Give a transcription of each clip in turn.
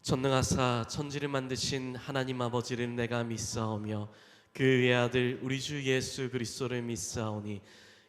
전능하사 천지를 만드신 하나님 아버지를 내가 믿사오며 그의 아들 우리 주 예수 그리스도를 믿사오니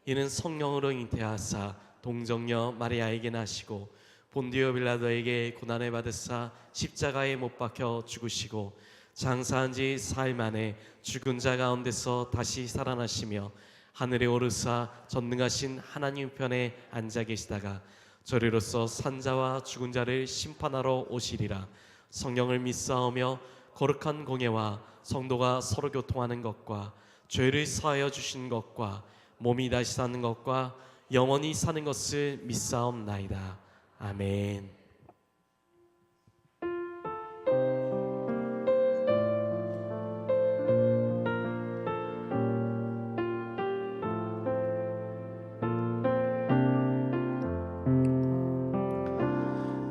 이는 성령으로 잉태하사 동정녀 마리아에게 나시고 본디오 빌라도에게 고난을 받으사 십자가에 못 박혀 죽으시고 장사한 지 사흘 만에 죽은 자 가운데서 다시 살아나시며 하늘에 오르사 전능하신 하나님 편에 앉아 계시다가 저리로서 산자와 죽은 자를 심판하러 오시리라. 성령을 믿사오며 거룩한 공예와 성도가 서로 교통하는 것과 죄를 사하여 주신 것과 몸이 다시 사는 것과 영원히 사는 것을 믿사옵나이다. 아멘.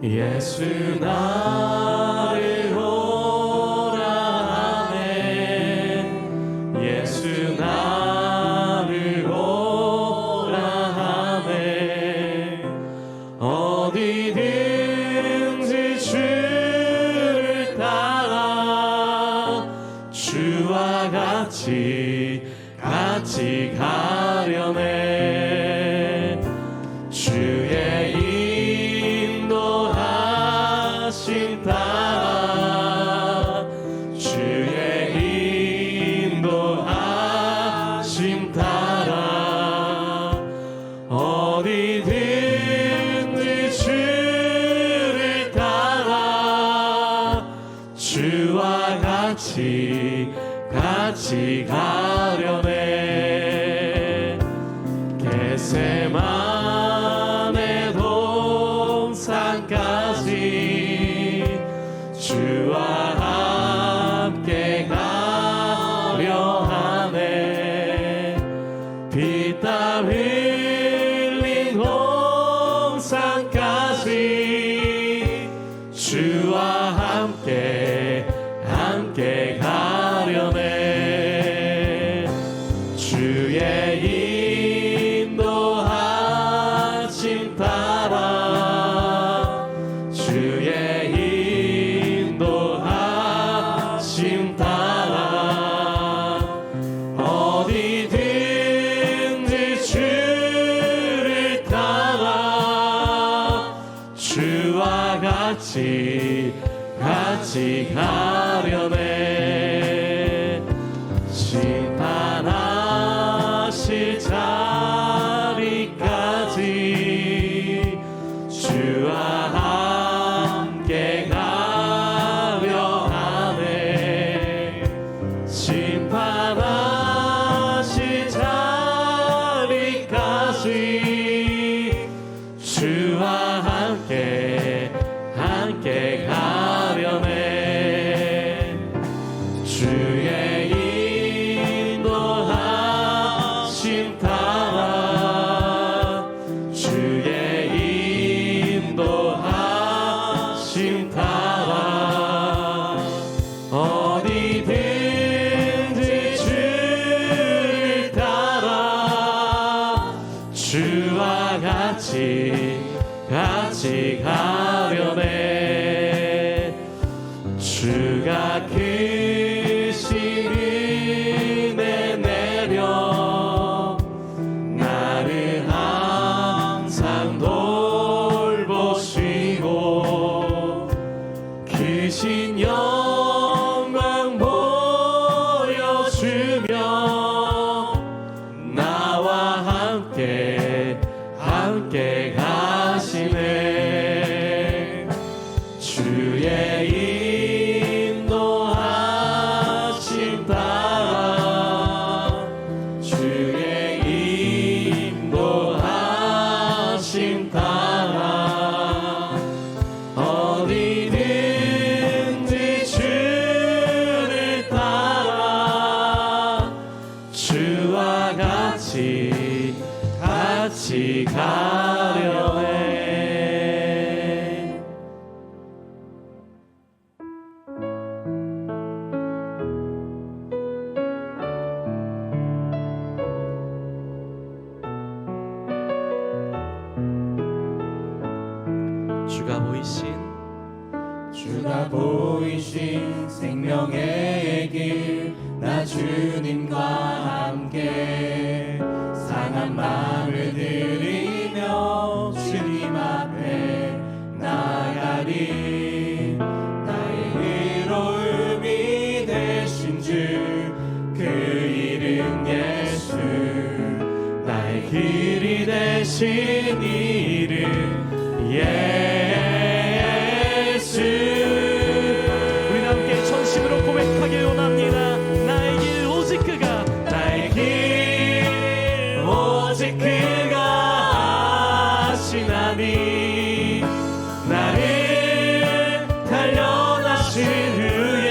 예수 나를 오라 하네. 예수 나를 오라 하네. 어디든지 주를 따라 주와 같이 가려네. 주의 인도하심 따라 주의 인도하심 따라 어디든지 주를 따라 주와 같이 가려네. 겟세마네 동산까지 주와 함께 가려 하네. 피땀 흘린 동산까지 주와 함께 가려네. 주의 인도하심 따라 주의 인도하심 따라 어디든지 주를 따라 주와 같이 가려네. 심판하실 자리까지 주와 함께 가려 하네. 심판하실 자리까지 주와 함께 가려네. 주의 인도하심 따라 주의 인도하심 따라 어디든지 주를 따라 주와 같이 가려네. 주가 크신 은혜 내려 나를 항상 돌보시고 크신 영광 보여주며 나와 함께 가시네. 주의 인도하심 따라 주의 인도하심 따라 어디든지 주를 따라 주와 같이 가려네. 주가 내가 보이신 생명의 길 나 주님과 함께 상한 마음을 들이며 주님 앞에 나가리 나의 의로움이 되신 주 그 이름 예수 나의 길이 되신 이름 예수 우리 함께 전심으로 고백하길 원합니다. 나의 길 오직 그가, 나의 길 오직 그가 하시나니 나를 단련하신 후에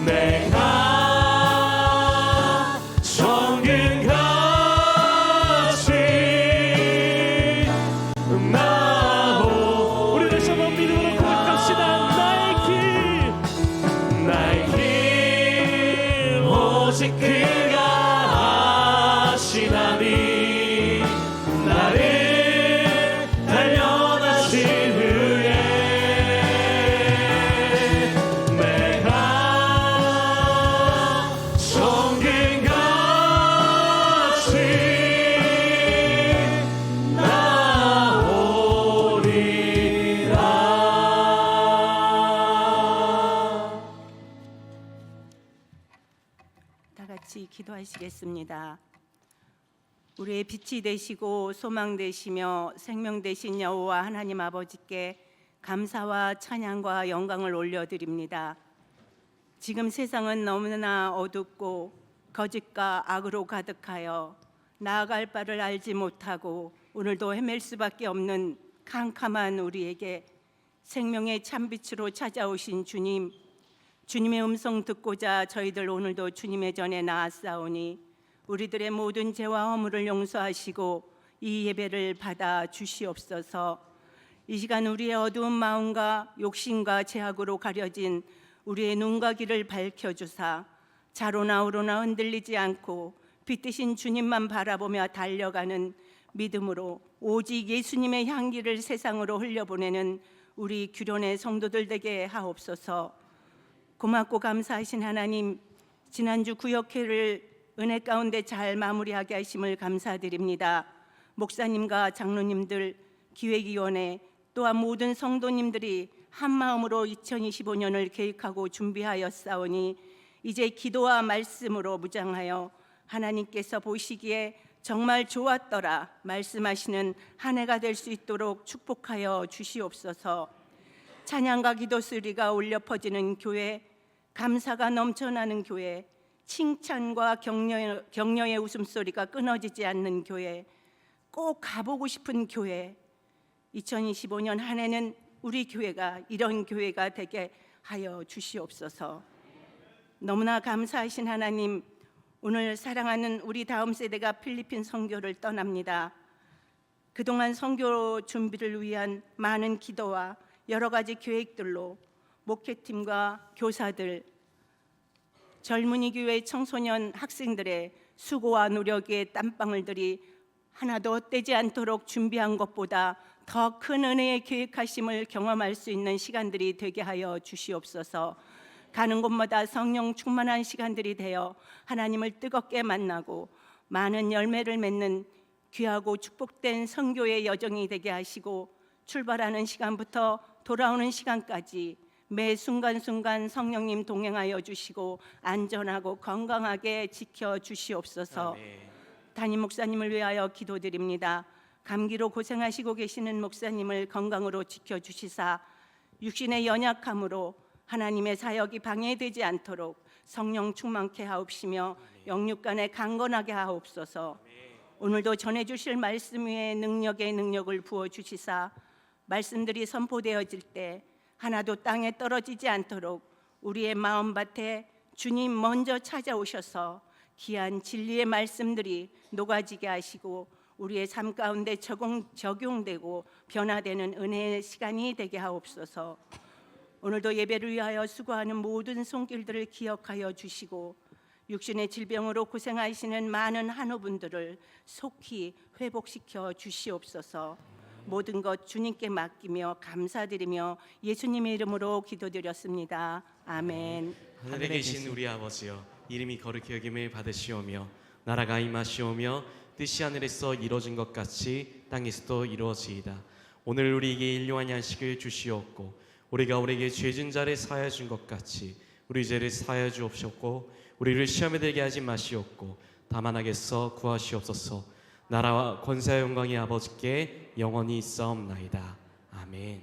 내가 정금같이 나오 우리 다시 한번 믿음으로 고백합시다. 나의 길 오직 그가 하시나니 나를 단련하신 후에 내가 정금같이 나오리라. 다 같이 기도하시겠습니다. 우리의 빛이 되시고 소망 되시며 생명 되신 여호와 하나님 아버지께 감사와 찬양과 영광을 올려드립니다. 지금 세상은 너무나 어둡고 거짓과 악으로 가득하여 나아갈 바를 알지 못하고 오늘도 헤맬 수밖에 없는 캄캄한 우리에게 생명의 참빛으로 찾아오신 주님, 주님의 음성 듣고자 저희들 오늘도 주님의 전에 나아싸우니 우리들의 모든 죄와 허물을 용서하시고 이 예배를 받아 주시옵소서. 이 시간 우리의 어두운 마음과 욕심과 죄악으로 가려진 우리의 눈과 길을 밝혀주사 좌로나 우로나 흔들리지 않고 빛 대신 주님만 바라보며 달려가는 믿음으로 오직 예수님의 향기를 세상으로 흘려보내는 우리 규련의 성도들 되게 하옵소서. 고맙고 감사하신 하나님, 지난주 구역회를 은혜 가운데 잘 마무리하게 하심을 감사드립니다. 목사님과 장로님들, 기획위원회 또한 모든 성도님들이 한마음으로 2025년을 계획하고 준비하였사오니 이제 기도와 말씀으로 무장하여 하나님께서 보시기에 정말 좋았더라 말씀하시는 한 해가 될 수 있도록 축복하여 주시옵소서. 찬양과 기도 소리가 울려 퍼지는 교회, 감사가 넘쳐나는 교회, 칭찬과 격려의 웃음소리가 끊어지지 않는 교회, 꼭 가보고 싶은 교회, 2025년 한 해는 우리 교회가 이런 교회가 되게 하여 주시옵소서. 너무나 감사하신 하나님, 오늘 사랑하는 우리 다음 세대가 필리핀 선교를 떠납니다. 그동안 선교 준비를 위한 많은 기도와 여러 가지 계획들로 목회팀과 교사들, 젊은이 교회 청소년 학생들의 수고와 노력의 땀방울들이 하나도 떼지 않도록 준비한 것보다 더 큰 은혜의 계획하심을 경험할 수 있는 시간들이 되게 하여 주시옵소서. 가는 곳마다 성령 충만한 시간들이 되어 하나님을 뜨겁게 만나고 많은 열매를 맺는 귀하고 축복된 선교의 여정이 되게 하시고 출발하는 시간부터 돌아오는 시간까지 매 순간순간 성령님 동행하여 주시고 안전하고 건강하게 지켜 주시옵소서. 담임 목사님을 위하여 기도드립니다. 감기로 고생하시고 계시는 목사님을 건강으로 지켜주시사 육신의 연약함으로 하나님의 사역이 방해되지 않도록 성령 충만케 하옵시며 영육간에 강건하게 하옵소서. 오늘도 전해주실 말씀 위에 능력의 능력을 부어주시사 말씀들이 선포되어질 때 하나도 땅에 떨어지지 않도록 우리의 마음밭에 주님 먼저 찾아오셔서 귀한 진리의 말씀들이 녹아지게 하시고 우리의 삶 가운데 적용되고 변화되는 은혜의 시간이 되게 하옵소서. 오늘도 예배를 위하여 수고하는 모든 손길들을 기억하여 주시고 육신의 질병으로 고생하시는 많은 한우분들을 속히 회복시켜 주시옵소서. 모든 것 주님께 맡기며 감사드리며 예수님의 이름으로 기도드렸습니다. 아멘. 하늘에 계신 우리 아버지여, 이름이 거룩히 여김을 받으시오며 나라가 임하시오며 뜻이 하늘에서 이루어진 것 같이 땅에서도 이루어지이다. 오늘 우리에게 일용할 양식을 주시옵고 우리가 우리에게 죄진 자를 사하여 준 것 같이 우리 죄를 사하여 주옵시옵고 우리를 시험에 들게 하지 마시옵고 다만 악에서 구하시옵소서. 나라와 권세와 영광이 아버지께 영원히 있사옵나이다. 아멘.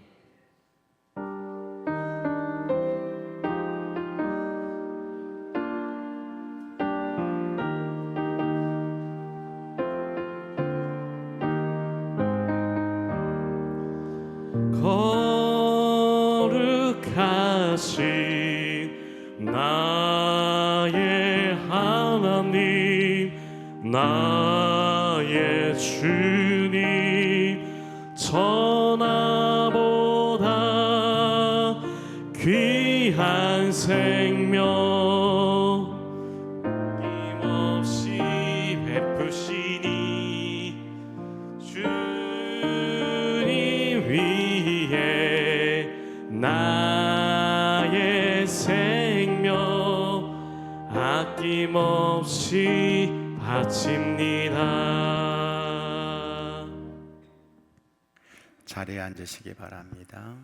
거룩하신 나의 하나님, 나의 주님, 천하보다 귀한 생명 힘없이 베푸시니 주님 위에 나의 생명 아낌없이 바칩니다. 자리에 앉으시기 바랍니다.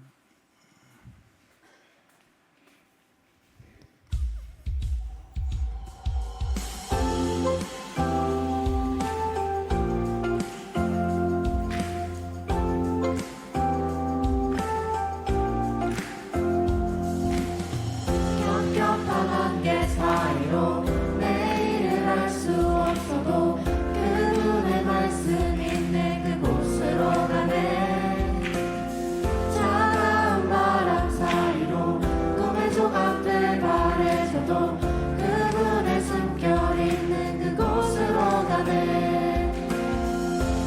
겹겹한 안개 사이로 내일을 알 수 없어도 그분의 말씀 있는 그곳으로 가네. 차가운 바람 사이로 꿈의 조각들 바래져도 그분의 숨결 있는 그곳으로 가네.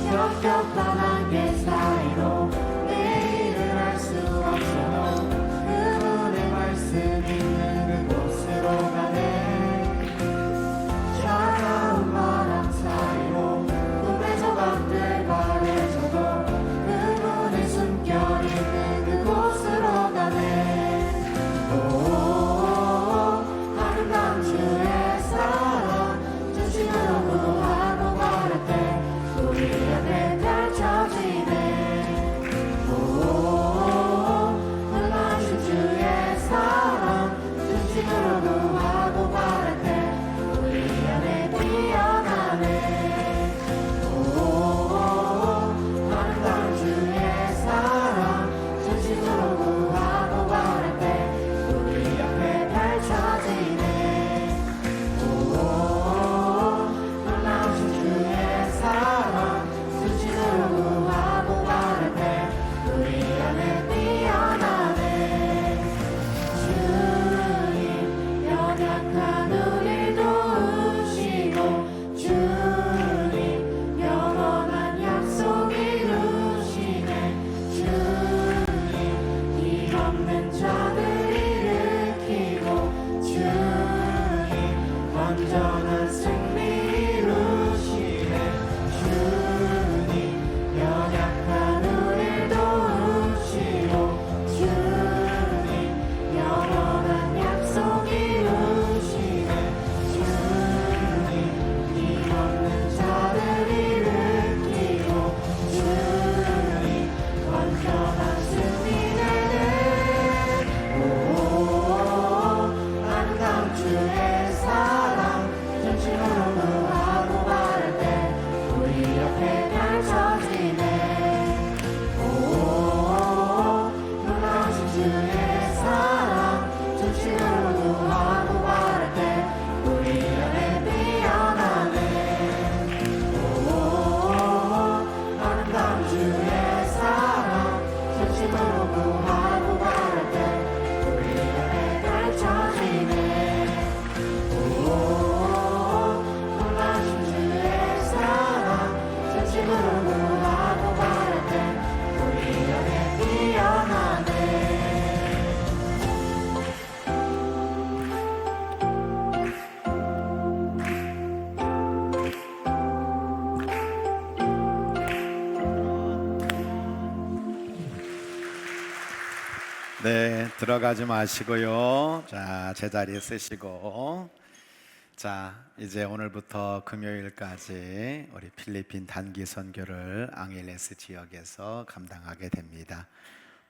겹겹한 안개 사이로 내일을 알 수 없어도 그분의 말씀 있는 그곳으로 가네. 차가운 바람 사이로 꿈의 조각들 바래져도 그분의 숨결 있는 그곳으로 가네. 오, 아름다운 주의 사랑 중심으로 구하고 바랄 때 우리 앞에 펼쳐지네. 오, 놀라신 주의 사랑 중심으로 구하고 바랄 때 우리 안에 피어나네. 오, 아름다운 주의 사랑 중심으로 구하고 바랄 때 우리 앞에 펼쳐지네. 오, 놀라신 주의 사랑 중심으로 구하고 바랄 때 우리 안에 피어나네. 주님 연약한 우릴 도우시고 주님 영원한 약속 이루시네. 주님 힘없는 자들 일으키고 주님 완전한 승리 이루시네. 주님 연약한 우릴 도우시고 주님 영원한 약속 이루시네. 주님 힘없는 자들 일으키고 주님 완전한 승리 내네. 오, 아름다운 주의 사랑 중심으로 구하고 바랄 때 우리 앞에 펼쳐지네. 오, 놀라신 주의 사랑 중심으로 구하고 바랄 때 우리 안에 피어나네. 오, 아름다운 주의 사랑 중심으로 구하고 바랄 때 우리 안에 펼쳐지네. 네, 들어가지 마시고요. 자, 제자리에 쓰시고. 자, 이제 오늘부터 금요일까지 우리 필리핀 단기 선교를 앙헬레스 지역에서 감당하게 됩니다.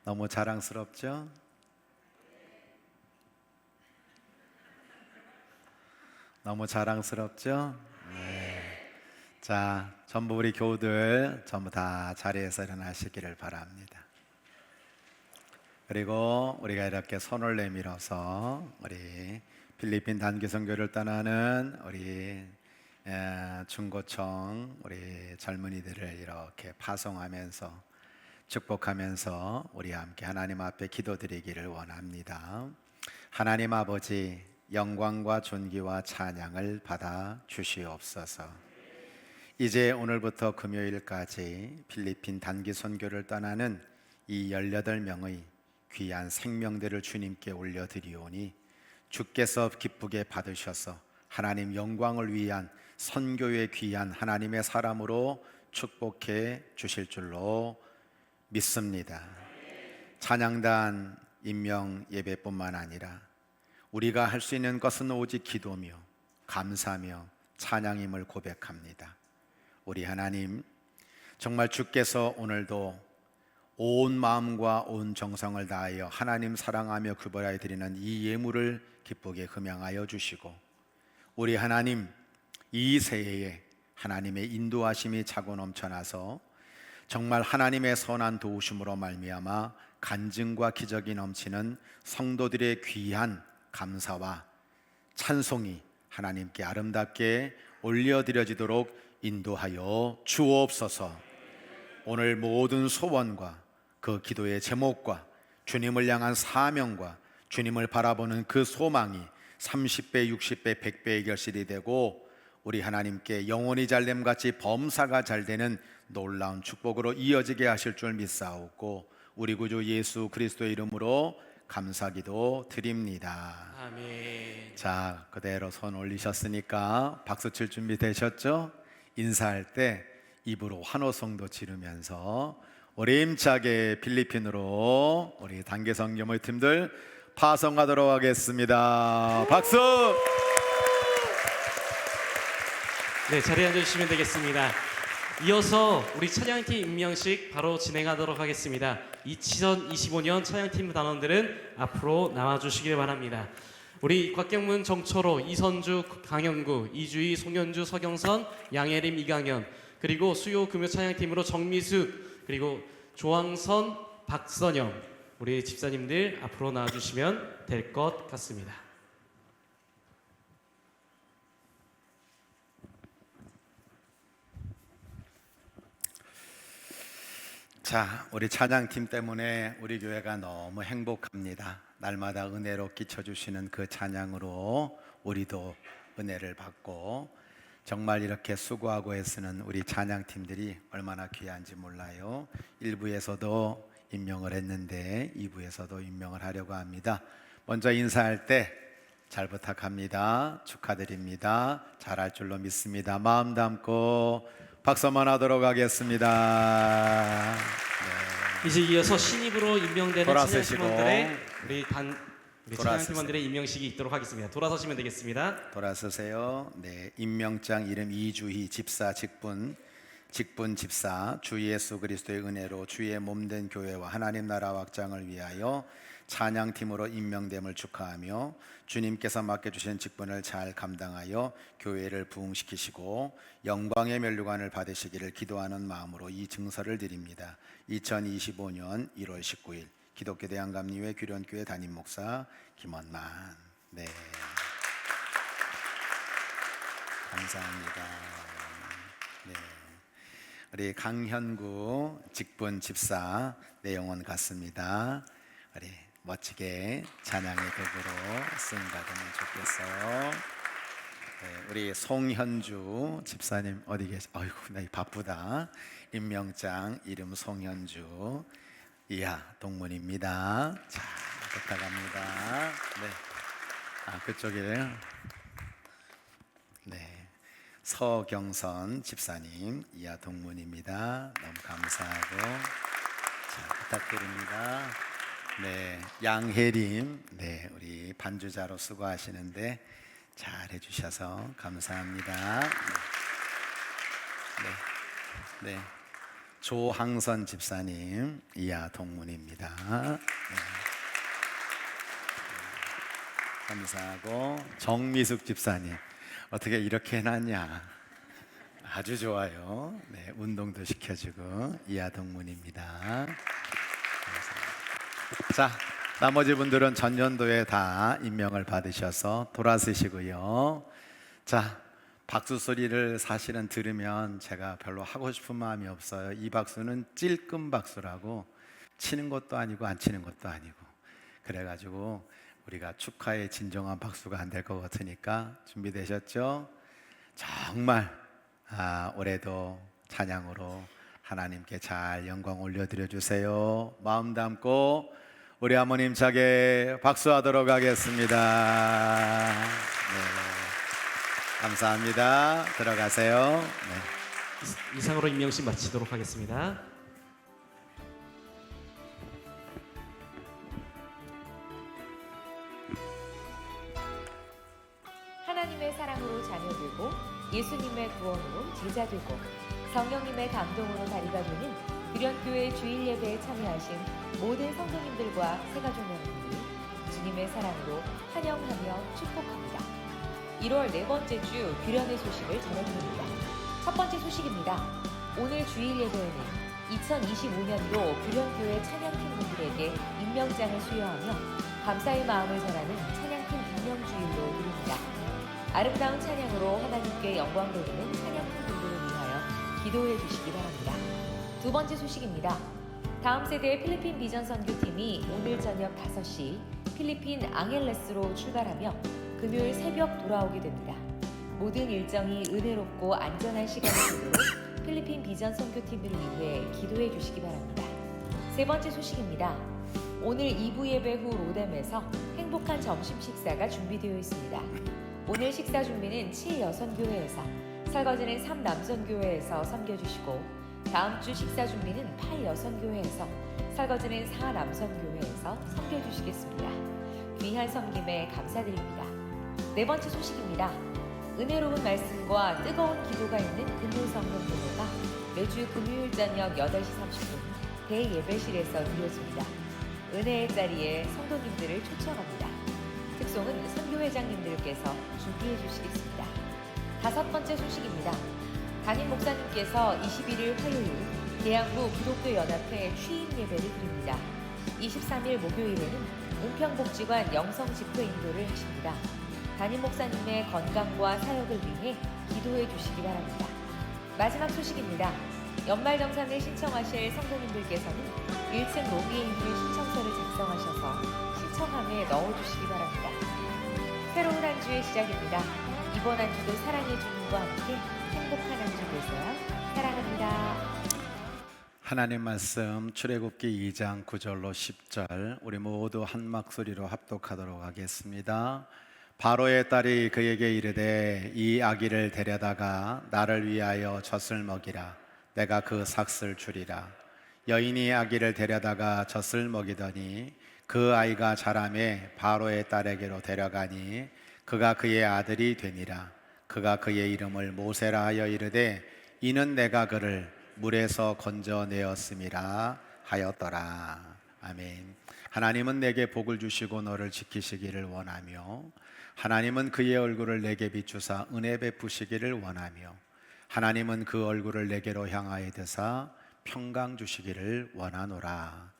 너무 자랑스럽죠? 너무 자랑스럽죠? 네. 자, 전부 우리 교우들 전부 다 자리에서 일어나시기를 바랍니다. 그리고 우리가 이렇게 손을 내밀어서 우리 필리핀 단기 선교를 떠나는 우리 중고청 우리 젊은이들을 이렇게 파송하면서 축복하면서 우리 함께 하나님 앞에 기도드리기를 원합니다. 하나님 아버지, 영광과 존귀와 찬양을 받아 주시옵소서. 이제 오늘부터 금요일까지 필리핀 단기 선교를 떠나는 이 18명의 귀한 생명들을 주님께 올려드리오니 주께서 기쁘게 받으셔서 하나님 영광을 위한 선교의 귀한 하나님의 사람으로 축복해 주실 줄로 믿습니다. 찬양단 임명 예배뿐만 아니라 우리가 할 수 있는 것은 오직 기도며 감사며 찬양임을 고백합니다. 우리 하나님, 정말 주께서 오늘도 온 마음과 온 정성을 다하여 하나님 사랑하며 구별하여 드리는 이 예물을 기쁘게 흠양하여 주시고, 우리 하나님, 이 새해에 하나님의 인도하심이 차고 넘쳐나서 정말 하나님의 선한 도우심으로 말미암아 간증과 기적이 넘치는 성도들의 귀한 감사와 찬송이 하나님께 아름답게 올려드려지도록 인도하여 주옵소서. 오늘 모든 소원과 그 기도의 제목과 주님을 향한 사명과 주님을 바라보는 그 소망이 30배, 60배, 100배의 결실이 되고 우리 하나님께 영혼이 잘됨같이 범사가 잘되는 놀라운 축복으로 이어지게 하실 줄 믿사오고 우리 구주 예수 그리스도의 이름으로 감사기도 드립니다. 아멘. 자, 그대로 손 올리셨으니까 박수 칠 준비 되셨죠? 인사할 때 입으로 환호성도 지르면서 우리 힘차게 필리핀으로 우리 단기 선교의 팀들 파송하도록 하겠습니다. 박수! 네, 자리에 앉아주시면 되겠습니다. 이어서 우리 찬양팀 임명식 바로 진행하도록 하겠습니다. 2025년 찬양팀 단원들은 앞으로 나와주시길 바랍니다. 우리 곽경문, 정철호, 이선주, 강현구, 이주희, 송현주, 서경선, 양혜림, 이강현, 그리고 수요 금요 찬양팀으로 정미숙, 그리고 조항선, 박선영, 우리 집사님들 앞으로 나와주시면 될 것 같습니다. 자, 우리 찬양팀 때문에 우리 교회가 너무 행복합니다. 날마다 은혜로 끼쳐주시는 그 찬양으로 우리도 은혜를 받고 정말 이렇게 수고하고 애쓰는 우리 찬양팀들이 얼마나 귀한지 몰라요. 1부에서도 임명을 했는데 2부에서도 임명을 하려고 합니다. 먼저 인사할 때 잘 부탁합니다. 축하드립니다. 잘할 줄로 믿습니다. 마음 담고 박수 한번 하도록 하겠습니다. 네. 이제 이어서 신입으로 임명되는 돌아서시고. 찬양팀원들의 우리 돌아서세요. 찬양팀원들의 임명식이 있도록 하겠습니다. 돌아서시면 되겠습니다. 돌아서세요. 네, 임명장 이름 이주희 집사 직분 집사 주 예수 그리스도의 은혜로 주의 몸된 교회와 하나님 나라 확장을 위하여 찬양팀으로 임명됨을 축하하며 주님께서 맡겨주신 직분을 잘 감당하여 교회를 부흥시키시고 영광의 면류관을 받으시기를 기도하는 마음으로 이 증서를 드립니다. 2025년 1월 19일 기독교 대한감리회 규련교회 담임 목사 김원만. 네, 감사합니다. 네, 우리 강현구 직분 집사 내용은 같습니다. 우리 멋지게 찬양의 곡으로 쓰임받으면 좋겠어요. 네, 우리 송현주 집사님 어디 계시? 아이고, 나 바쁘다. 임명장 이름 송현주. 이하 동문입니다. 자, 부탁합니다. 네, 그쪽이래요. 네, 서경선 집사님 이하 동문입니다. 너무 감사하고 자, 부탁드립니다. 네, 양혜림, 네, 우리 반주자로 수고하시는데 잘 해주셔서 감사합니다. 네, 네. 조항선 집사님, 이하 동문입니다. 네. 감사하고 정미숙 집사님, 어떻게 이렇게 해놨냐? 아주 좋아요. 네, 운동도 시켜주고 이하 동문입니다. 감사합니다. 자, 나머지 분들은 전년도에 다 임명을 받으셔서 돌아서시고요. 자, 박수 소리를 사실은 들으면 제가 별로 하고 싶은 마음이 없어요. 이 박수는 찔끔 박수라고, 치는 것도 아니고 안 치는 것도 아니고, 그래가지고 우리가 축하의 진정한 박수가 안 될 것 같으니까 준비되셨죠? 정말 올해도 찬양으로 하나님께 잘 영광 올려드려 주세요. 마음 담고 우리 아버님 차게 박수하도록 하겠습니다. 네. 감사합니다. 들어가세요. 네. 이상으로 임명식 마치도록 하겠습니다. 하나님의 사랑으로 자녀되고 예수님의 구원으로 제자되고 성령님의 감동으로 다리가 되는 규련교회 주일 예배에 참여하신 모든 성도님들과 새가족 여러분이 주님의 사랑으로 환영하며 축복합니다. 1월 네 번째 주 규련의 소식을 전해드립니다. 첫 번째 소식입니다. 오늘 주일 예배에는 2025년도 규련교회 찬양팀분들에게 임명장을 수여하며 감사의 마음을 전하는 찬양팀 임명주일로 드립니다. 아름다운 찬양으로 하나님께 영광 돌리는 찬양팀 분들을 위하여 기도해 주시기 바랍니다. 두 번째 소식입니다. 다음 세대의 필리핀 비전 선교팀이 오늘 저녁 5시 필리핀 앙헬레스로 출발하며 금요일 새벽 돌아오게 됩니다. 모든 일정이 은혜롭고 안전한 시간이 되도록 필리핀 비전 선교팀을 위해 기도해 주시기 바랍니다. 세 번째 소식입니다. 오늘 2부 예배 후 로뎀에서 행복한 점심 식사가 준비되어 있습니다. 오늘 식사 준비는 7여선교회에서, 설거지는 3남선교회에서 섬겨주시고 다음 주 식사 준비는 8여선교회에서, 설거지는 4남선교회에서 섬겨주시겠습니다. 귀한 섬김에 감사드립니다. 네 번째 소식입니다. 은혜로운 말씀과 뜨거운 기도가 있는 금요성령예배가 매주 금요일 저녁 8시 30분 대예배실에서 이루어집니다. 은혜의 자리에 성도님들을 초청합니다. 특송은 선교회장님들께서 준비해 주시겠습니다. 다섯 번째 소식입니다. 담임 목사님께서 21일 화요일 계양구 기독교 연합회 취임 예배를 드립니다. 23일 목요일에는 은평복지관 영성 집회 인도를 하십니다. 담임 목사님의 건강과 사역을 위해 기도해 주시기 바랍니다. 마지막 소식입니다. 연말정산을 신청하실 성도님들께서는 1층 로비에 있는 신청서를 작성하셔서 신청함에 넣어주시기 바랍니다. 새로운 한 주의 시작입니다. 이번 한 주도 사랑의 주님과 함께 행복한 한 주 되세요. 사랑합니다. 하나님 말씀 출애굽기 2장 9절로 10절 우리 모두 한 목소리로 합독하도록 하겠습니다. 바로의 딸이 그에게 이르되 이 아기를 데려다가 나를 위하여 젖을 먹이라. 내가 그 삭을 주리라. 여인이 아기를 데려다가 젖을 먹이더니 그 아이가 자라매 바로의 딸에게로 데려가니 그가 그의 아들이 되니라. 그가 그의 이름을 모세라 하여 이르되 이는 내가 그를 물에서 건져내었음이라 하였더라. 아멘. 하나님은 내게 복을 주시고 너를 지키시기를 원하며 하나님은 그의 얼굴을 내게 비추사 은혜 베푸시기를 원하며 하나님은 그 얼굴을 내게로 향하여 드사 평강 주시기를 원하노라.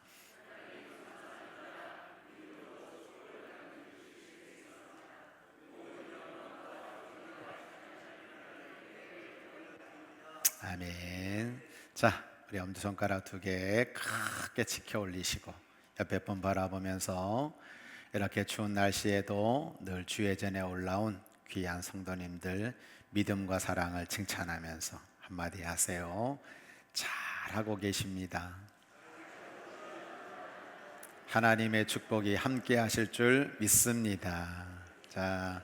아멘. 자, 우리 엄지손가락 2개 크게 치켜 올리시고 옆에 분 바라보면서 이렇게 추운 날씨에도 늘 주의 전에 올라온 귀한 성도님들 믿음과 사랑을 칭찬하면서 한마디 하세요. 잘하고 계십니다. 하나님의 축복이 함께 하실 줄 믿습니다. 자,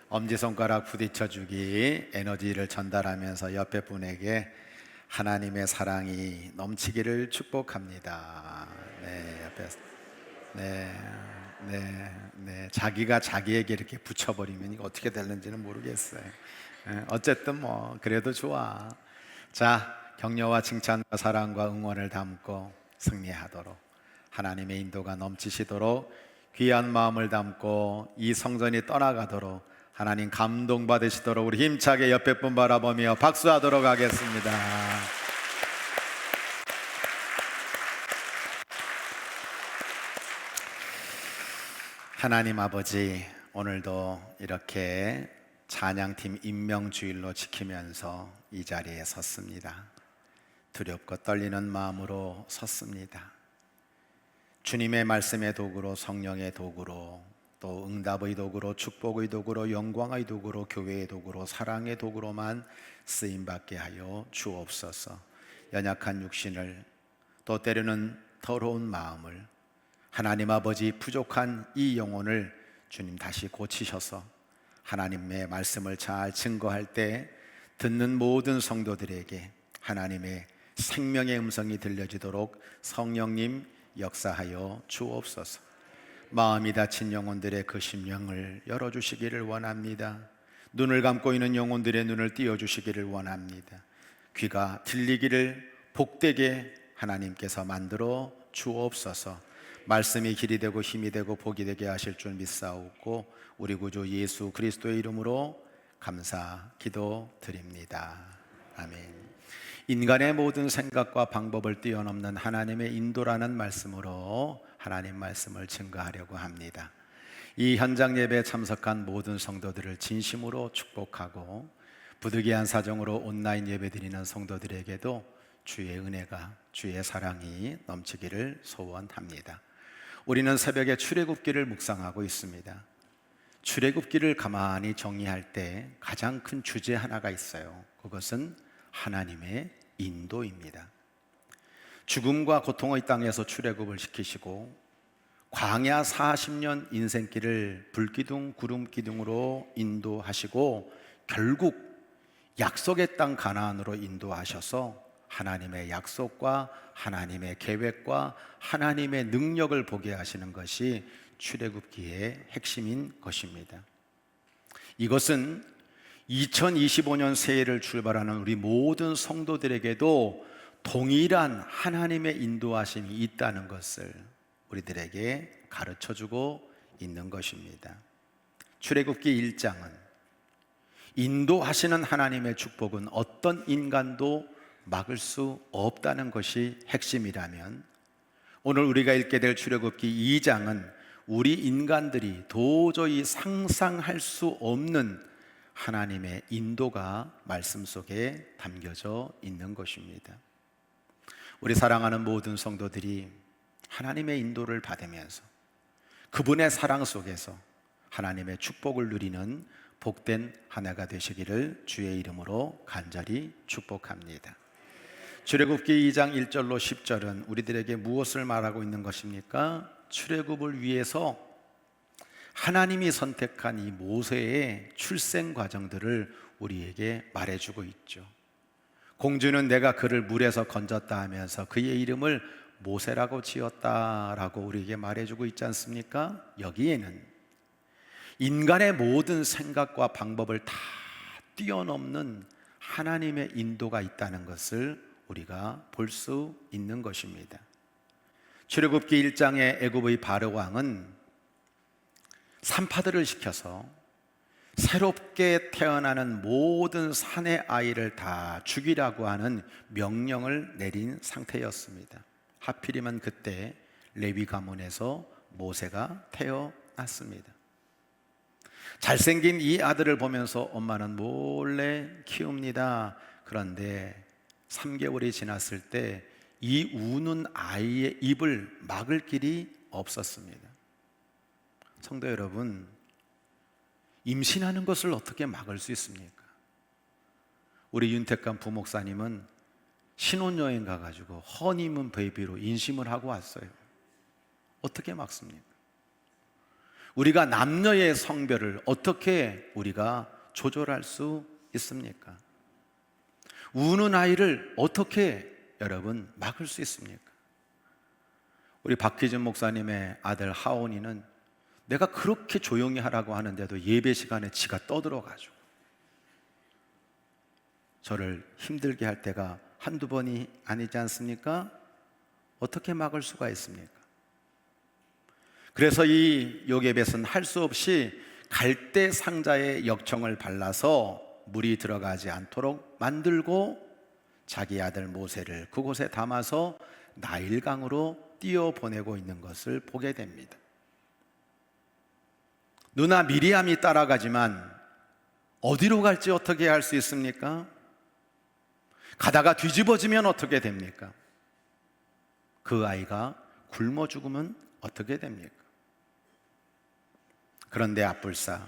엄지손가락 부딪혀주기 에너지를 전달하면서 옆에 분에게 하나님의 사랑이 넘치기를 축복합니다. 네, 옆에 네. 자기가 자기에게 이렇게 붙여버리면 이거 어떻게 되는지는 모르겠어요. 어쨌든 뭐 그래도 좋아. 자, 격려와 칭찬과 사랑과 응원을 담고 승리하도록, 하나님의 인도가 넘치시도록, 귀한 마음을 담고 이 성전이 떠나가도록 하나님 감동받으시도록 우리 힘차게 옆에 분 바라보며 박수하도록 하겠습니다. 하나님 아버지, 오늘도 이렇게 찬양팀 임명주일로 지키면서 이 자리에 섰습니다. 두렵고 떨리는 마음으로 섰습니다. 주님의 말씀의 도구로, 성령의 도구로, 또 응답의 도구로, 축복의 도구로, 영광의 도구로, 교회의 도구로, 사랑의 도구로만 쓰임받게 하여 주옵소서. 연약한 육신을, 또 때로는 더러운 마음을, 하나님 아버지 부족한 이 영혼을 주님 다시 고치셔서 하나님의 말씀을 잘 증거할 때 듣는 모든 성도들에게 하나님의 생명의 음성이 들려지도록 성령님 역사하여 주옵소서. 마음이 닫힌 영혼들의 그 심령을 열어주시기를 원합니다. 눈을 감고 있는 영혼들의 눈을 띄워주시기를 원합니다. 귀가 들리기를 복되게 하나님께서 만들어 주옵소서. 말씀이 길이 되고 힘이 되고 복이 되게 하실 줄 믿사오고 우리 구주 예수 그리스도의 이름으로 감사 기도드립니다. 아멘. 인간의 모든 생각과 방법을 뛰어넘는 하나님의 인도라는 말씀으로 하나님 말씀을 증거하려고 합니다. 이 현장 예배에 참석한 모든 성도들을 진심으로 축복하고 부득이한 사정으로 온라인 예배드리는 성도들에게도 주의 은혜가, 주의 사랑이 넘치기를 소원합니다. 우리는 새벽에 출애굽기를 묵상하고 있습니다. 출애굽기를 가만히 정리할 때 가장 큰 주제 하나가 있어요. 그것은 하나님의 인도입니다. 죽음과 고통의 땅에서 출애굽을 시키시고 광야 40년 인생길을 불기둥 구름기둥으로 인도하시고 결국 약속의 땅 가나안으로 인도하셔서 하나님의 약속과 하나님의 계획과 하나님의 능력을 보게 하시는 것이 출애굽기의 핵심인 것입니다. 이것은 2025년 새해를 출발하는 우리 모든 성도들에게도 동일한 하나님의 인도하심이 있다는 것을 우리들에게 가르쳐주고 있는 것입니다. 출애굽기 1장은 인도하시는 하나님의 축복은 어떤 인간도 막을 수 없다는 것이 핵심이라면, 오늘 우리가 읽게 될 출애굽기 2장은 우리 인간들이 도저히 상상할 수 없는 하나님의 인도가 말씀 속에 담겨져 있는 것입니다. 우리 사랑하는 모든 성도들이 하나님의 인도를 받으면서 그분의 사랑 속에서 하나님의 축복을 누리는 복된 한 해가 되시기를 주의 이름으로 간절히 축복합니다. 출애굽기 2장 1절로 10절은 우리들에게 무엇을 말하고 있는 것입니까? 출애굽을 위해서 하나님이 선택한 이 모세의 출생 과정들을 우리에게 말해주고 있죠. 공주는 내가 그를 물에서 건졌다 하면서 그의 이름을 모세라고 지었다라고 우리에게 말해주고 있지 않습니까? 여기에는 인간의 모든 생각과 방법을 다 뛰어넘는 하나님의 인도가 있다는 것을 우리가 볼 수 있는 것입니다. 출애굽기 1장의 애굽의 바로 왕은 산파들을 시켜서 새롭게 태어나는 모든 산의 아이를 다 죽이라고 하는 명령을 내린 상태였습니다. 하필이면 그때 레위 가문에서 모세가 태어났습니다. 잘생긴 이 아들을 보면서 엄마는 몰래 키웁니다. 그런데 3개월이 지났을 때 이 우는 아이의 입을 막을 길이 없었습니다. 성도 여러분, 임신하는 것을 어떻게 막을 수 있습니까? 우리 윤택감 부목사님은 신혼여행 가가지고 허니문 베이비로 인심을 하고 왔어요. 어떻게 막습니까? 우리가 남녀의 성별을 어떻게 우리가 조절할 수 있습니까? 우는 아이를 어떻게 여러분 막을 수 있습니까? 우리 박희준 목사님의 아들 하온이는 내가 그렇게 조용히 하라고 하는데도 예배 시간에 지가 떠들어가지고 저를 힘들게 할 때가 한두 번이 아니지 않습니까? 어떻게 막을 수가 있습니까? 그래서 이 요게벳은 할 수 없이 갈대 상자에 역청을 발라서 물이 들어가지 않도록 만들고 자기 아들 모세를 그곳에 담아서 나일강으로 띄어보내고 있는 것을 보게 됩니다. 누나 미리암이 따라가지만 어디로 갈지 어떻게 할 수 있습니까? 가다가 뒤집어지면 어떻게 됩니까? 그 아이가 굶어 죽으면 어떻게 됩니까? 그런데 앞불사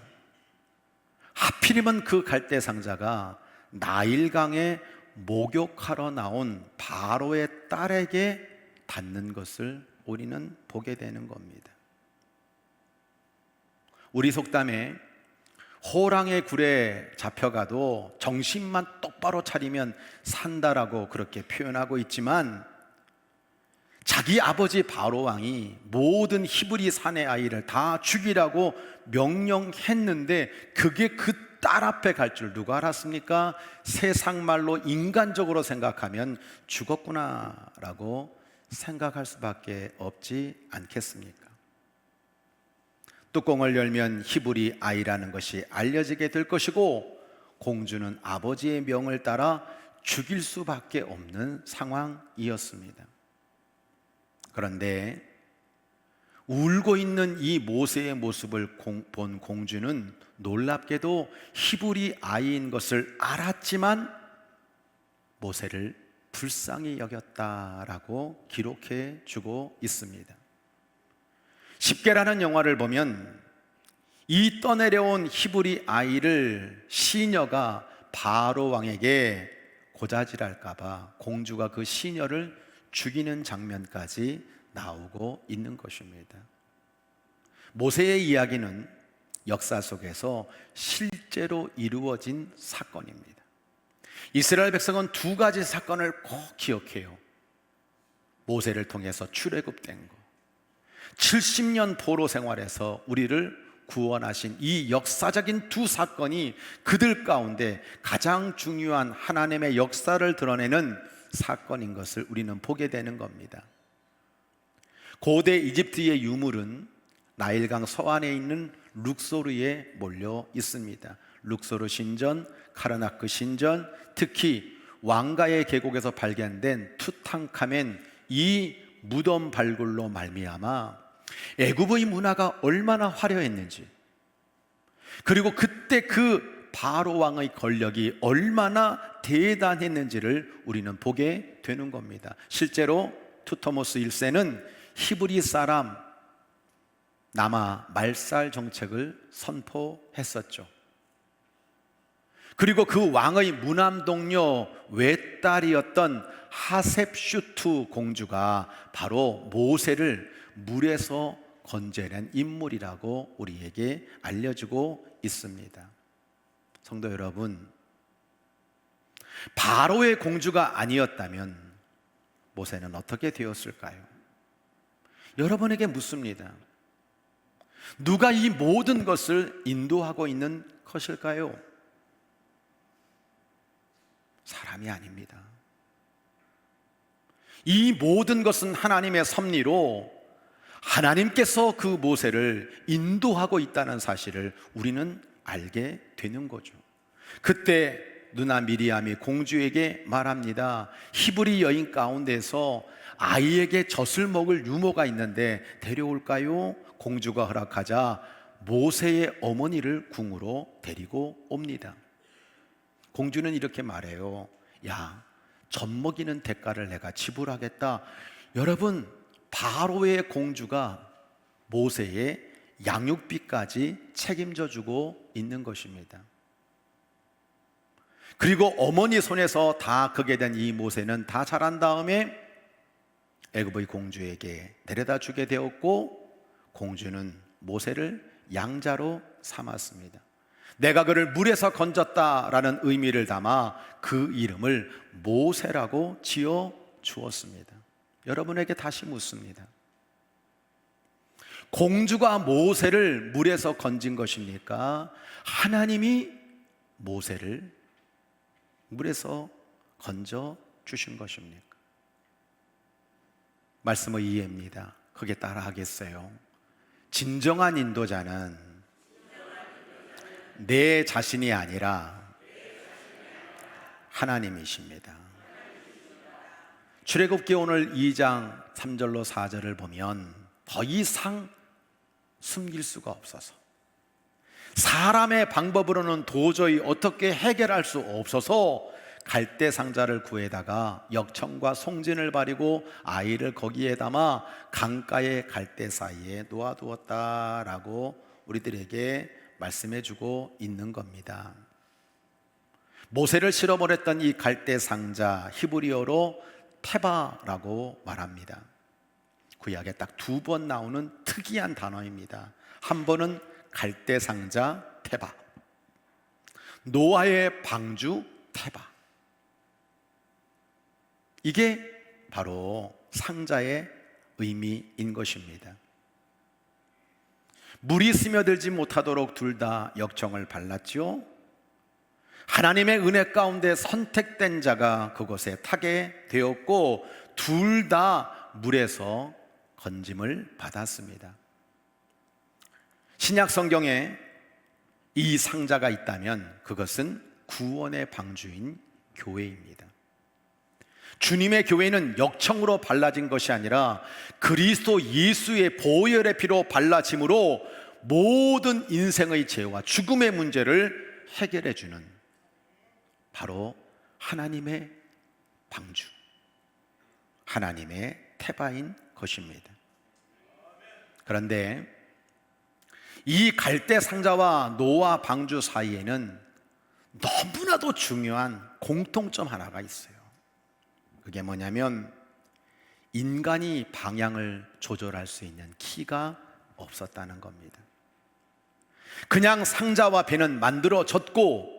하필이면 그 갈대 상자가 나일강에 목욕하러 나온 바로의 딸에게 닿는 것을 우리는 보게 되는 겁니다. 우리 속담에 호랑의 굴에 잡혀가도 정신만 똑바로 차리면 산다라고 그렇게 표현하고 있지만 자기 아버지 바로 왕이 모든 히브리 사내 아이를 다 죽이라고 명령했는데 그게 그 딸 앞에 갈 줄 누가 알았습니까? 세상 말로 인간적으로 생각하면 죽었구나라고 생각할 수밖에 없지 않겠습니까? 뚜껑을 열면 히브리 아이라는 것이 알려지게 될 것이고 공주는 아버지의 명을 따라 죽일 수밖에 없는 상황이었습니다. 그런데 울고 있는 이 모세의 모습을 본 공주는 놀랍게도 히브리 아이인 것을 알았지만 모세를 불쌍히 여겼다라고 기록해 주고 있습니다. 십계라는 영화를 보면 이 떠내려온 히브리 아이를 시녀가 바로 왕에게 고자질할까봐 공주가 그 시녀를 죽이는 장면까지 나오고 있는 것입니다. 모세의 이야기는 역사 속에서 실제로 이루어진 사건입니다. 이스라엘 백성은 두 가지 사건을 꼭 기억해요. 모세를 통해서 출애굽된 것, 70년 포로 생활에서 우리를 구원하신 이 역사적인 두 사건이 그들 가운데 가장 중요한 하나님의 역사를 드러내는 사건인 것을 우리는 보게 되는 겁니다. 고대 이집트의 유물은 나일강 서안에 있는 룩소르에 몰려 있습니다. 룩소르 신전, 카르나크 신전, 특히 왕가의 계곡에서 발견된 투탕카멘 이 무덤 발굴로 말미암아 애굽의 문화가 얼마나 화려했는지, 그리고 그때 그 바로 왕의 권력이 얼마나 대단했는지를 우리는 보게 되는 겁니다. 실제로 투토모스 1세는 히브리 사람 남아 말살 정책을 선포했었죠. 그리고 그 왕의 무남동료 외딸이었던 하셉슈투 공주가 바로 모세를 물에서 건져낸 인물이라고 우리에게 알려주고 있습니다. 성도 여러분, 바로의 공주가 아니었다면 모세는 어떻게 되었을까요? 여러분에게 묻습니다. 누가 이 모든 것을 인도하고 있는 것일까요? 사람이 아닙니다. 이 모든 것은 하나님의 섭리로 하나님께서 그 모세를 인도하고 있다는 사실을 우리는 알게 되는 거죠. 그때 누나 미리암이 공주에게 말합니다. 히브리 여인 가운데서 아이에게 젖을 먹을 유모가 있는데 데려올까요? 공주가 허락하자 모세의 어머니를 궁으로 데리고 옵니다. 공주는 이렇게 말해요. 야, 젖 먹이는 대가를 내가 지불하겠다. 여러분, 바로의 공주가 모세의 양육비까지 책임져 주고 있는 것입니다. 그리고 어머니 손에서 다 크게 된 이 모세는 다 자란 다음에 애굽의 공주에게 데려다 주게 되었고, 공주는 모세를 양자로 삼았습니다. 내가 그를 물에서 건졌다라는 의미를 담아 그 이름을 모세라고 지어 주었습니다. 여러분에게 다시 묻습니다. 공주가 모세를 물에서 건진 것입니까? 하나님이 모세를 물에서 건져 주신 것입니까? 말씀의 이해입니다. 그게 따라 하겠어요. 진정한 인도자는 내 자신이 아니라 하나님이십니다. 출애굽기 오늘 2장 3절로 4절을 보면 더 이상 숨길 수가 없어서, 사람의 방법으로는 도저히 어떻게 해결할 수 없어서 갈대 상자를 구해다가 역청과 송진을 바리고 아이를 거기에 담아 강가의 갈대 사이에 놓아두었다라고 우리들에게 말씀해주고 있는 겁니다. 모세를 실어버렸던 이 갈대 상자, 히브리어로 테바라고 말합니다. 구약에 딱 2번 나오는 특이한 단어입니다. 한 번은 갈대 상자 테바, 노아의 방주 테바. 이게 바로 상자의 의미인 것입니다. 물이 스며들지 못하도록 둘 다 역청을 발랐지요. 하나님의 은혜 가운데 선택된 자가 그곳에 타게 되었고 둘 다 물에서 건짐을 받았습니다. 신약 성경에 이 상자가 있다면 그것은 구원의 방주인 교회입니다. 주님의 교회는 역청으로 발라진 것이 아니라 그리스도 예수의 보혈의 피로 발라짐으로 모든 인생의 죄와 죽음의 문제를 해결해 주는 바로 하나님의 방주, 하나님의 테바인 것입니다. 그런데 이 갈대 상자와 노아 방주 사이에는 너무나도 중요한 공통점 하나가 있어요. 그게 뭐냐면 인간이 방향을 조절할 수 있는 키가 없었다는 겁니다. 그냥 상자와 배는 만들어졌고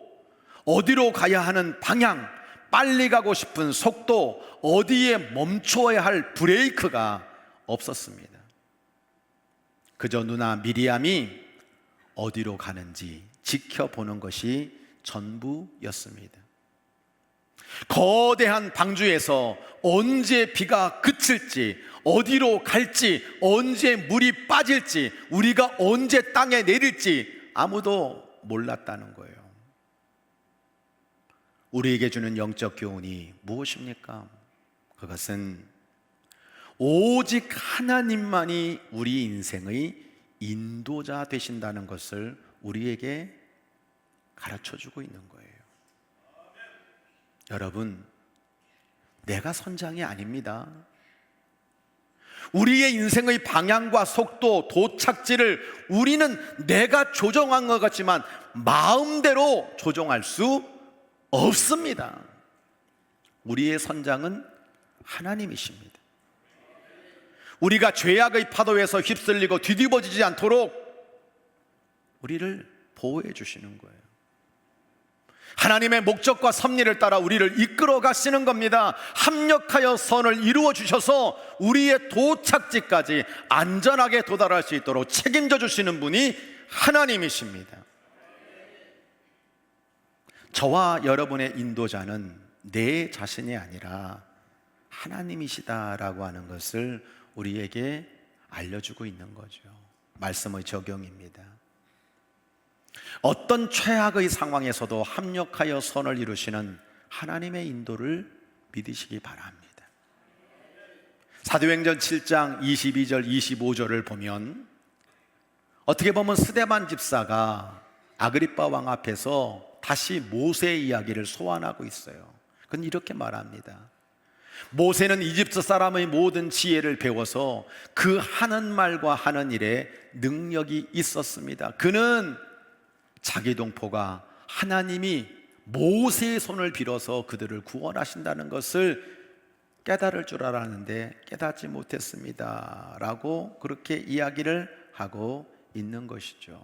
어디로 가야 하는 방향, 빨리 가고 싶은 속도, 어디에 멈춰야 할 브레이크가 없었습니다. 그저 누나 미리암이 어디로 가는지 지켜보는 것이 전부였습니다. 거대한 방주에서 언제 비가 그칠지, 어디로 갈지, 언제 물이 빠질지, 우리가 언제 땅에 내릴지 아무도 몰랐다는 거예요. 우리에게 주는 영적 교훈이 무엇입니까? 그것은 오직 하나님만이 우리 인생의 인도자 되신다는 것을 우리에게 가르쳐주고 있는 거예요. 여러분, 내가 선장이 아닙니다. 우리의 인생의 방향과 속도, 도착지를 우리는 내가 조정한 것 같지만 마음대로 조정할 수 없습니다. 우리의 선장은 하나님이십니다. 우리가 죄악의 파도에서 휩쓸리고 뒤집어지지 않도록 우리를 보호해 주시는 거예요. 하나님의 목적과 섭리를 따라 우리를 이끌어 가시는 겁니다. 합력하여 선을 이루어 주셔서 우리의 도착지까지 안전하게 도달할 수 있도록 책임져 주시는 분이 하나님이십니다. 저와 여러분의 인도자는 내 자신이 아니라 하나님이시다라고 하는 것을 우리에게 알려주고 있는 거죠. 말씀의 적용입니다. 어떤 최악의 상황에서도 합력하여 선을 이루시는 하나님의 인도를 믿으시기 바랍니다. 사도행전 7장 22절 25절을 보면 어떻게 보면 스데반 집사가 아그리빠 왕 앞에서 다시 모세의 이야기를 소환하고 있어요. 그건 이렇게 말합니다. 모세는 이집트 사람의 모든 지혜를 배워서 그 하는 말과 하는 일에 능력이 있었습니다. 그는 자기 동포가 하나님이 모세의 손을 빌어서 그들을 구원하신다는 것을 깨달을 줄 알았는데 깨닫지 못했습니다 라고 그렇게 이야기를 하고 있는 것이죠.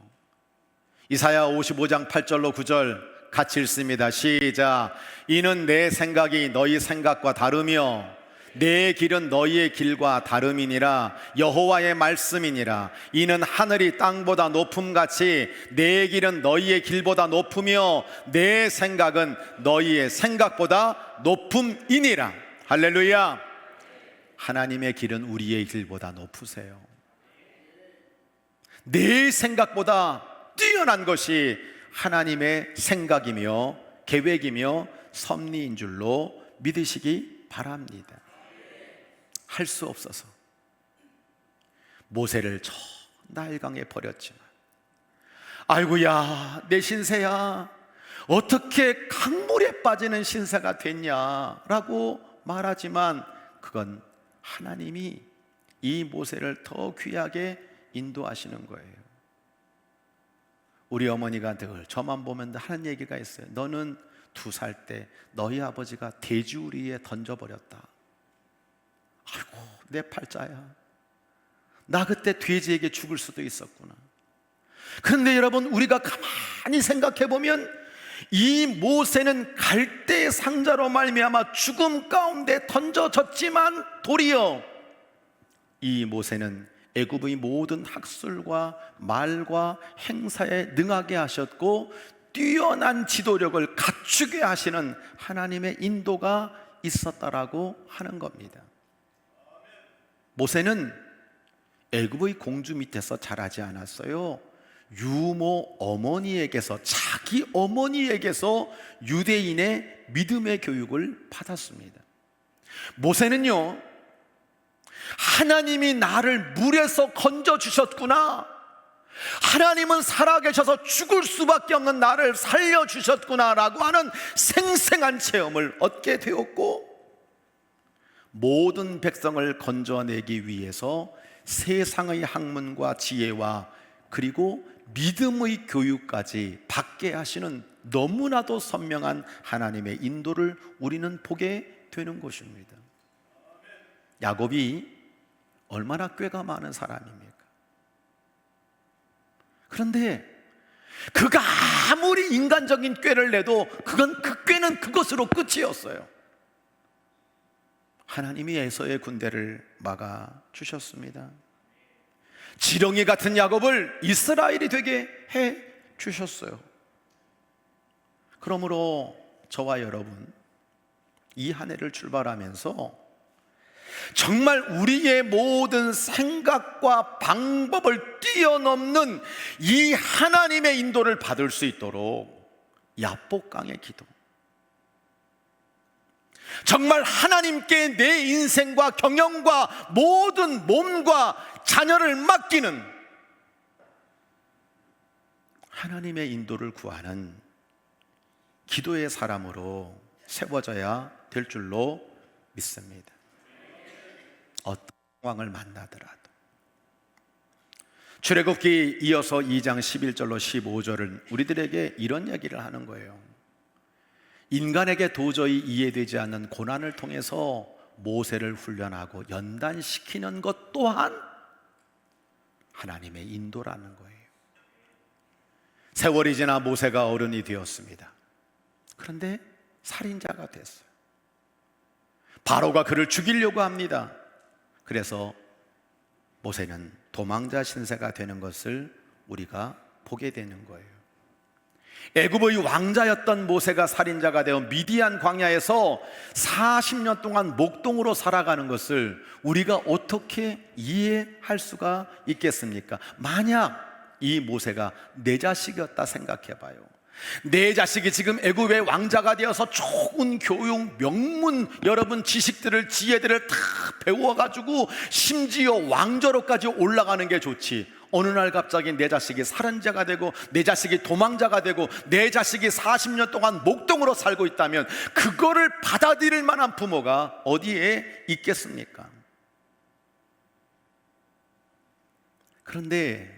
이사야 55장 8절로 9절 같이 읽습니다. 시작. 이는 내 생각이 너희 생각과 다르며 내 길은 너희의 길과 다름이니라. 여호와의 말씀이니라. 이는 하늘이 땅보다 높음같이 내 길은 너희의 길보다 높으며 내 생각은 너희의 생각보다 높음이니라. 할렐루야. 하나님의 길은 우리의 길보다 높으세요. 내 생각보다 뛰어난 것이 하나님의 생각이며 계획이며 섭리인 줄로 믿으시기 바랍니다. 할 수 없어서 모세를 저 나일강에 버렸지만, 아이고야 내 신세야, 어떻게 강물에 빠지는 신세가 됐냐라고 말하지만 그건 하나님이 이 모세를 더 귀하게 인도하시는 거예요. 우리 어머니가 늘 저만 보면 하는 얘기가 있어요. 너는 2살 때 너희 아버지가 돼지우리에 던져버렸다. 아이고 내 팔자야, 나 그때 돼지에게 죽을 수도 있었구나. 그런데 여러분, 우리가 가만히 생각해 보면 이 모세는 갈대의 상자로 말미암아 죽음 가운데 던져졌지만 도리어 이 모세는 애굽의 모든 학술과 말과 행사에 능하게 하셨고 뛰어난 지도력을 갖추게 하시는 하나님의 인도가 있었다라고 하는 겁니다. 모세는 애굽의 공주 밑에서 자라지 않았어요. 유모 어머니에게서, 자기 어머니에게서 유대인의 믿음의 교육을 받았습니다. 모세는요, 하나님이 나를 물에서 건져주셨구나, 하나님은 살아계셔서 죽을 수밖에 없는 나를 살려주셨구나라고 하는 생생한 체험을 얻게 되었고, 모든 백성을 건져내기 위해서 세상의 학문과 지혜와 그리고 믿음의 교육까지 받게 하시는 너무나도 선명한 하나님의 인도를 우리는 보게 되는 것입니다. 야곱이 얼마나 꾀가 많은 사람입니까? 그런데 그가 아무리 인간적인 꾀를 내도 그 꾀는 그것으로 끝이었어요. 하나님이 에서의 군대를 막아 주셨습니다. 지렁이 같은 야곱을 이스라엘이 되게 해 주셨어요. 그러므로 저와 여러분, 이 한 해를 출발하면서 정말 우리의 모든 생각과 방법을 뛰어넘는 이 하나님의 인도를 받을 수 있도록 야복강의 기도, 정말 하나님께 내 인생과 경영과 모든 몸과 자녀를 맡기는 하나님의 인도를 구하는 기도의 사람으로 세워져야 될 줄로 믿습니다. 어떤 상황을 만나더라도. 출애굽기 이어서 2장 11절로 15절은 우리들에게 이런 얘기를 하는 거예요. 인간에게 도저히 이해되지 않는 고난을 통해서 모세를 훈련하고 연단시키는 것 또한 하나님의 인도라는 거예요. 세월이 지나 모세가 어른이 되었습니다. 그런데 살인자가 됐어요. 바로가 그를 죽이려고 합니다. 그래서 모세는 도망자 신세가 되는 것을 우리가 보게 되는 거예요. 애굽의 왕자였던 모세가 살인자가 되어 미디안 광야에서 40년 동안 목동으로 살아가는 것을 우리가 어떻게 이해할 수가 있겠습니까? 만약 이 모세가 내 자식이었다 생각해 봐요. 내 자식이 지금 애굽의 왕자가 되어서 좋은 교육, 명문, 여러분 지식들을, 지혜들을 다 배워가지고 심지어 왕조로까지 올라가는 게 좋지, 어느 날 갑자기 내 자식이 살인자가 되고 내 자식이 도망자가 되고 내 자식이 40년 동안 목동으로 살고 있다면 그거를 받아들일 만한 부모가 어디에 있겠습니까? 그런데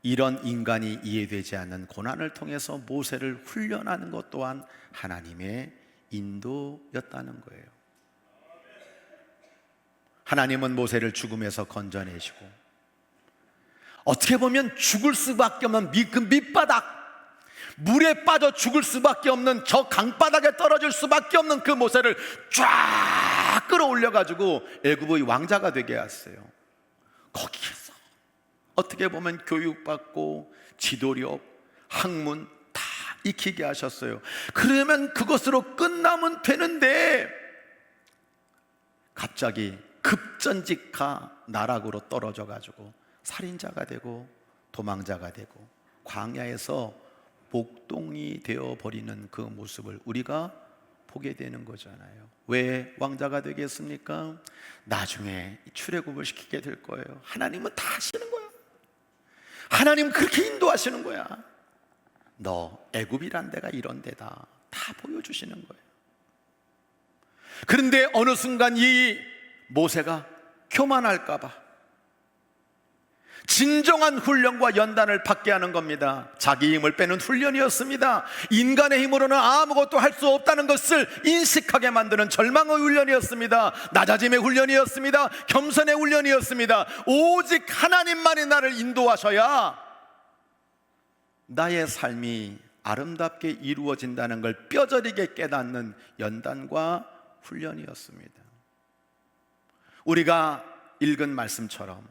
이런 인간이 이해되지 않는 고난을 통해서 모세를 훈련하는 것 또한 하나님의 인도였다는 거예요. 하나님은 모세를 죽음에서 건져내시고 어떻게 보면 죽을 수밖에 없는 그 밑바닥, 물에 빠져 죽을 수밖에 없는 저 강바닥에 떨어질 수밖에 없는 그 모세를 쫙 끌어올려 가지고 애굽의 왕자가 되게 했어요. 거기에서 어떻게 보면 교육받고 지도력, 학문 다 익히게 하셨어요. 그러면 그것으로 끝나면 되는데 갑자기 급전직하 나락으로 떨어져 가지고 살인자가 되고 도망자가 되고 광야에서 목동이 되어버리는 그 모습을 우리가 보게 되는 거잖아요. 왜 왕자가 되겠습니까? 나중에 출애굽을 시키게 될 거예요. 하나님은 다 하시는 거야. 하나님은 그렇게 인도하시는 거야. 너 애굽이란 데가 이런 데다 다 보여주시는 거예요. 그런데 어느 순간 이 모세가 교만할까 봐 진정한 훈련과 연단을 받게 하는 겁니다. 자기 힘을 빼는 훈련이었습니다. 인간의 힘으로는 아무것도 할 수 없다는 것을 인식하게 만드는 절망의 훈련이었습니다. 낮아짐의 훈련이었습니다. 겸손의 훈련이었습니다. 오직 하나님만이 나를 인도하셔야 나의 삶이 아름답게 이루어진다는 걸 뼈저리게 깨닫는 연단과 훈련이었습니다. 우리가 읽은 말씀처럼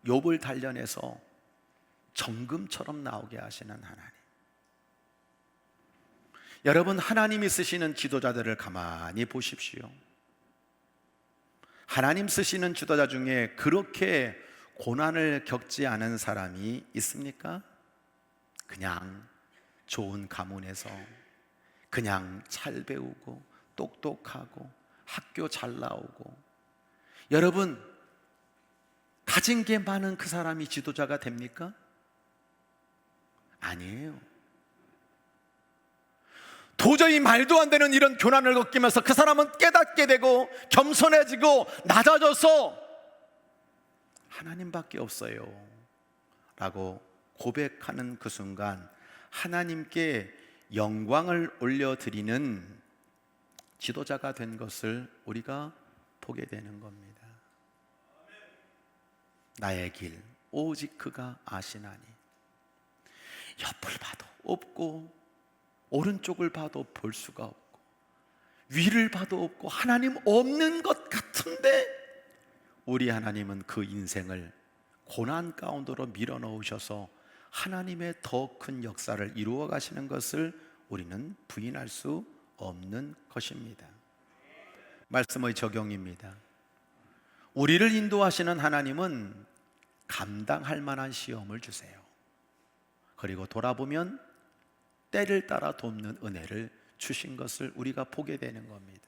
욥을 단련해서 정금처럼 나오게 하시는 하나님. 여러분, 하나님이 쓰시는 지도자들을 가만히 보십시오. 하나님 쓰시는 지도자 중에 그렇게 고난을 겪지 않은 사람이 있습니까? 그냥 좋은 가문에서 그냥 잘 배우고 똑똑하고 학교 잘 나오고, 여러분 가진 게 많은 그 사람이 지도자가 됩니까? 아니에요. 도저히 말도 안 되는 이런 고난을 겪으면서 그 사람은 깨닫게 되고 겸손해지고 낮아져서 하나님밖에 없어요 라고 고백하는 그 순간 하나님께 영광을 올려드리는 지도자가 된 것을 우리가 보게 되는 겁니다. 나의 길 오직 그가 아시나니. 옆을 봐도 없고 오른쪽을 봐도 볼 수가 없고 위를 봐도 없고 하나님 없는 것 같은데 우리 하나님은 그 인생을 고난 가운데로 밀어넣으셔서 하나님의 더 큰 역사를 이루어 가시는 것을 우리는 부인할 수 없는 것입니다. 말씀의 적용입니다. 우리를 인도하시는 하나님은 감당할 만한 시험을 주세요. 그리고 돌아보면 때를 따라 돕는 은혜를 주신 것을 우리가 보게 되는 겁니다.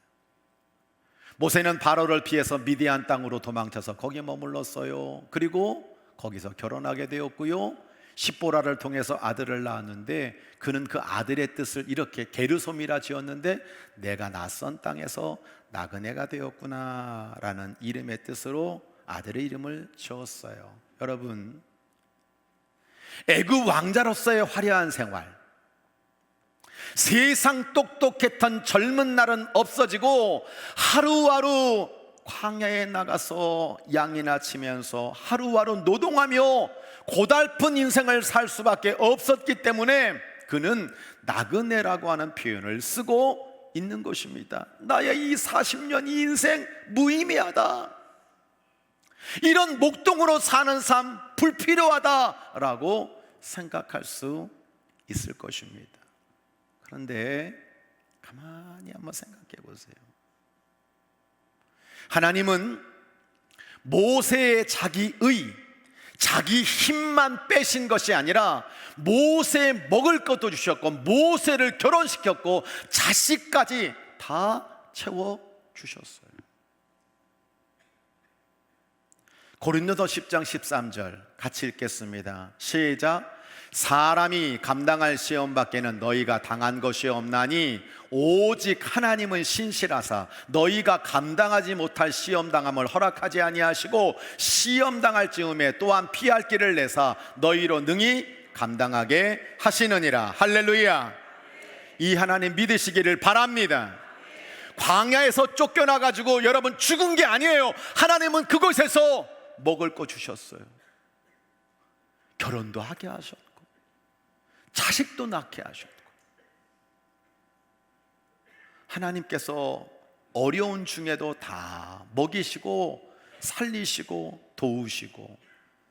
모세는 바로를 피해서 미디안 땅으로 도망쳐서 거기에 머물렀어요. 그리고 거기서 결혼하게 되었고요, 십보라를 통해서 아들을 낳았는데 그는 그 아들의 뜻을 이렇게 게르솜이라 지었는데 내가 낯선 땅에서 나그네가 되었구나 라는 이름의 뜻으로 아들의 이름을 지었어요. 여러분, 애굽 왕자로서의 화려한 생활, 세상 똑똑했던 젊은 날은 없어지고 하루하루 광야에 나가서 양이나 치면서 하루하루 노동하며 고달픈 인생을 살 수밖에 없었기 때문에 그는 나그네라고 하는 표현을 쓰고 있는 것입니다. 나의 이 40년 이 인생 무의미하다, 이런 목동으로 사는 삶 불필요하다라고 생각할 수 있을 것입니다. 그런데 가만히 한번 생각해 보세요. 하나님은 모세의 자기 힘만 빼신 것이 아니라 모세의 먹을 것도 주셨고 모세를 결혼시켰고 자식까지 다 채워주셨어요. 고린도서 10장 13절 같이 읽겠습니다. 시작. 사람이 감당할 시험 밖에는 너희가 당한 것이 없나니 오직 하나님은 신실하사 너희가 감당하지 못할 시험 당함을 허락하지 아니하시고 시험 당할 즈음에 또한 피할 길을 내사 너희로 능히 감당하게 하시느니라. 할렐루야. 이 하나님 믿으시기를 바랍니다. 광야에서 쫓겨나가지고 여러분 죽은 게 아니에요. 하나님은 그곳에서 먹을 거 주셨어요. 결혼도 하게 하셨고 자식도 낳게 하셨고, 하나님께서 어려운 중에도 다 먹이시고 살리시고 도우시고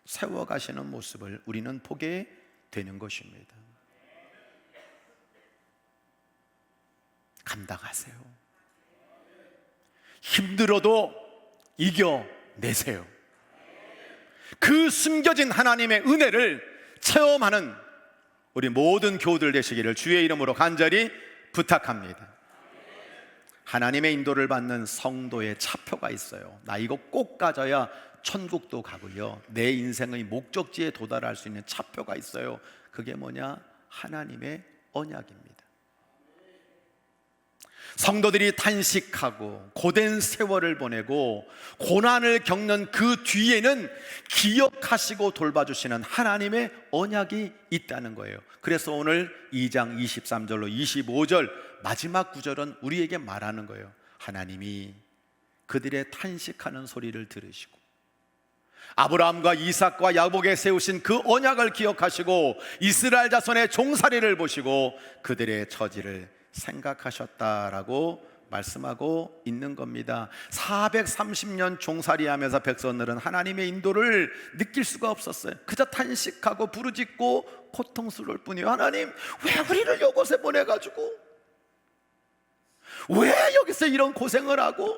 세워가시는 모습을 우리는 보게 되는 것입니다. 감당하세요. 힘들어도 이겨내세요. 그 숨겨진 하나님의 은혜를 체험하는 우리 모든 교우들 되시기를 주의 이름으로 간절히 부탁합니다. 하나님의 인도를 받는 성도의 차표가 있어요. 나 이거 꼭 가져야 천국도 가고요, 내 인생의 목적지에 도달할 수 있는 차표가 있어요. 그게 뭐냐? 하나님의 언약입니다. 성도들이 탄식하고 고된 세월을 보내고 고난을 겪는 그 뒤에는 기억하시고 돌봐주시는 하나님의 언약이 있다는 거예요. 그래서 오늘 2장 23절로 25절 마지막 구절은 우리에게 말하는 거예요. 하나님이 그들의 탄식하는 소리를 들으시고 아브라함과 이삭과 야곱에게 세우신 그 언약을 기억하시고 이스라엘 자손의 종살이를 보시고 그들의 처지를 생각하셨다라고 말씀하고 있는 겁니다. 430년 종살이하면서 백성들은 하나님의 인도를 느낄 수가 없었어요. 그저 탄식하고 부르짖고 고통스러울 뿐이에요. 하나님, 왜 우리를 이곳에 보내가지고, 왜 여기서 이런 고생을 하고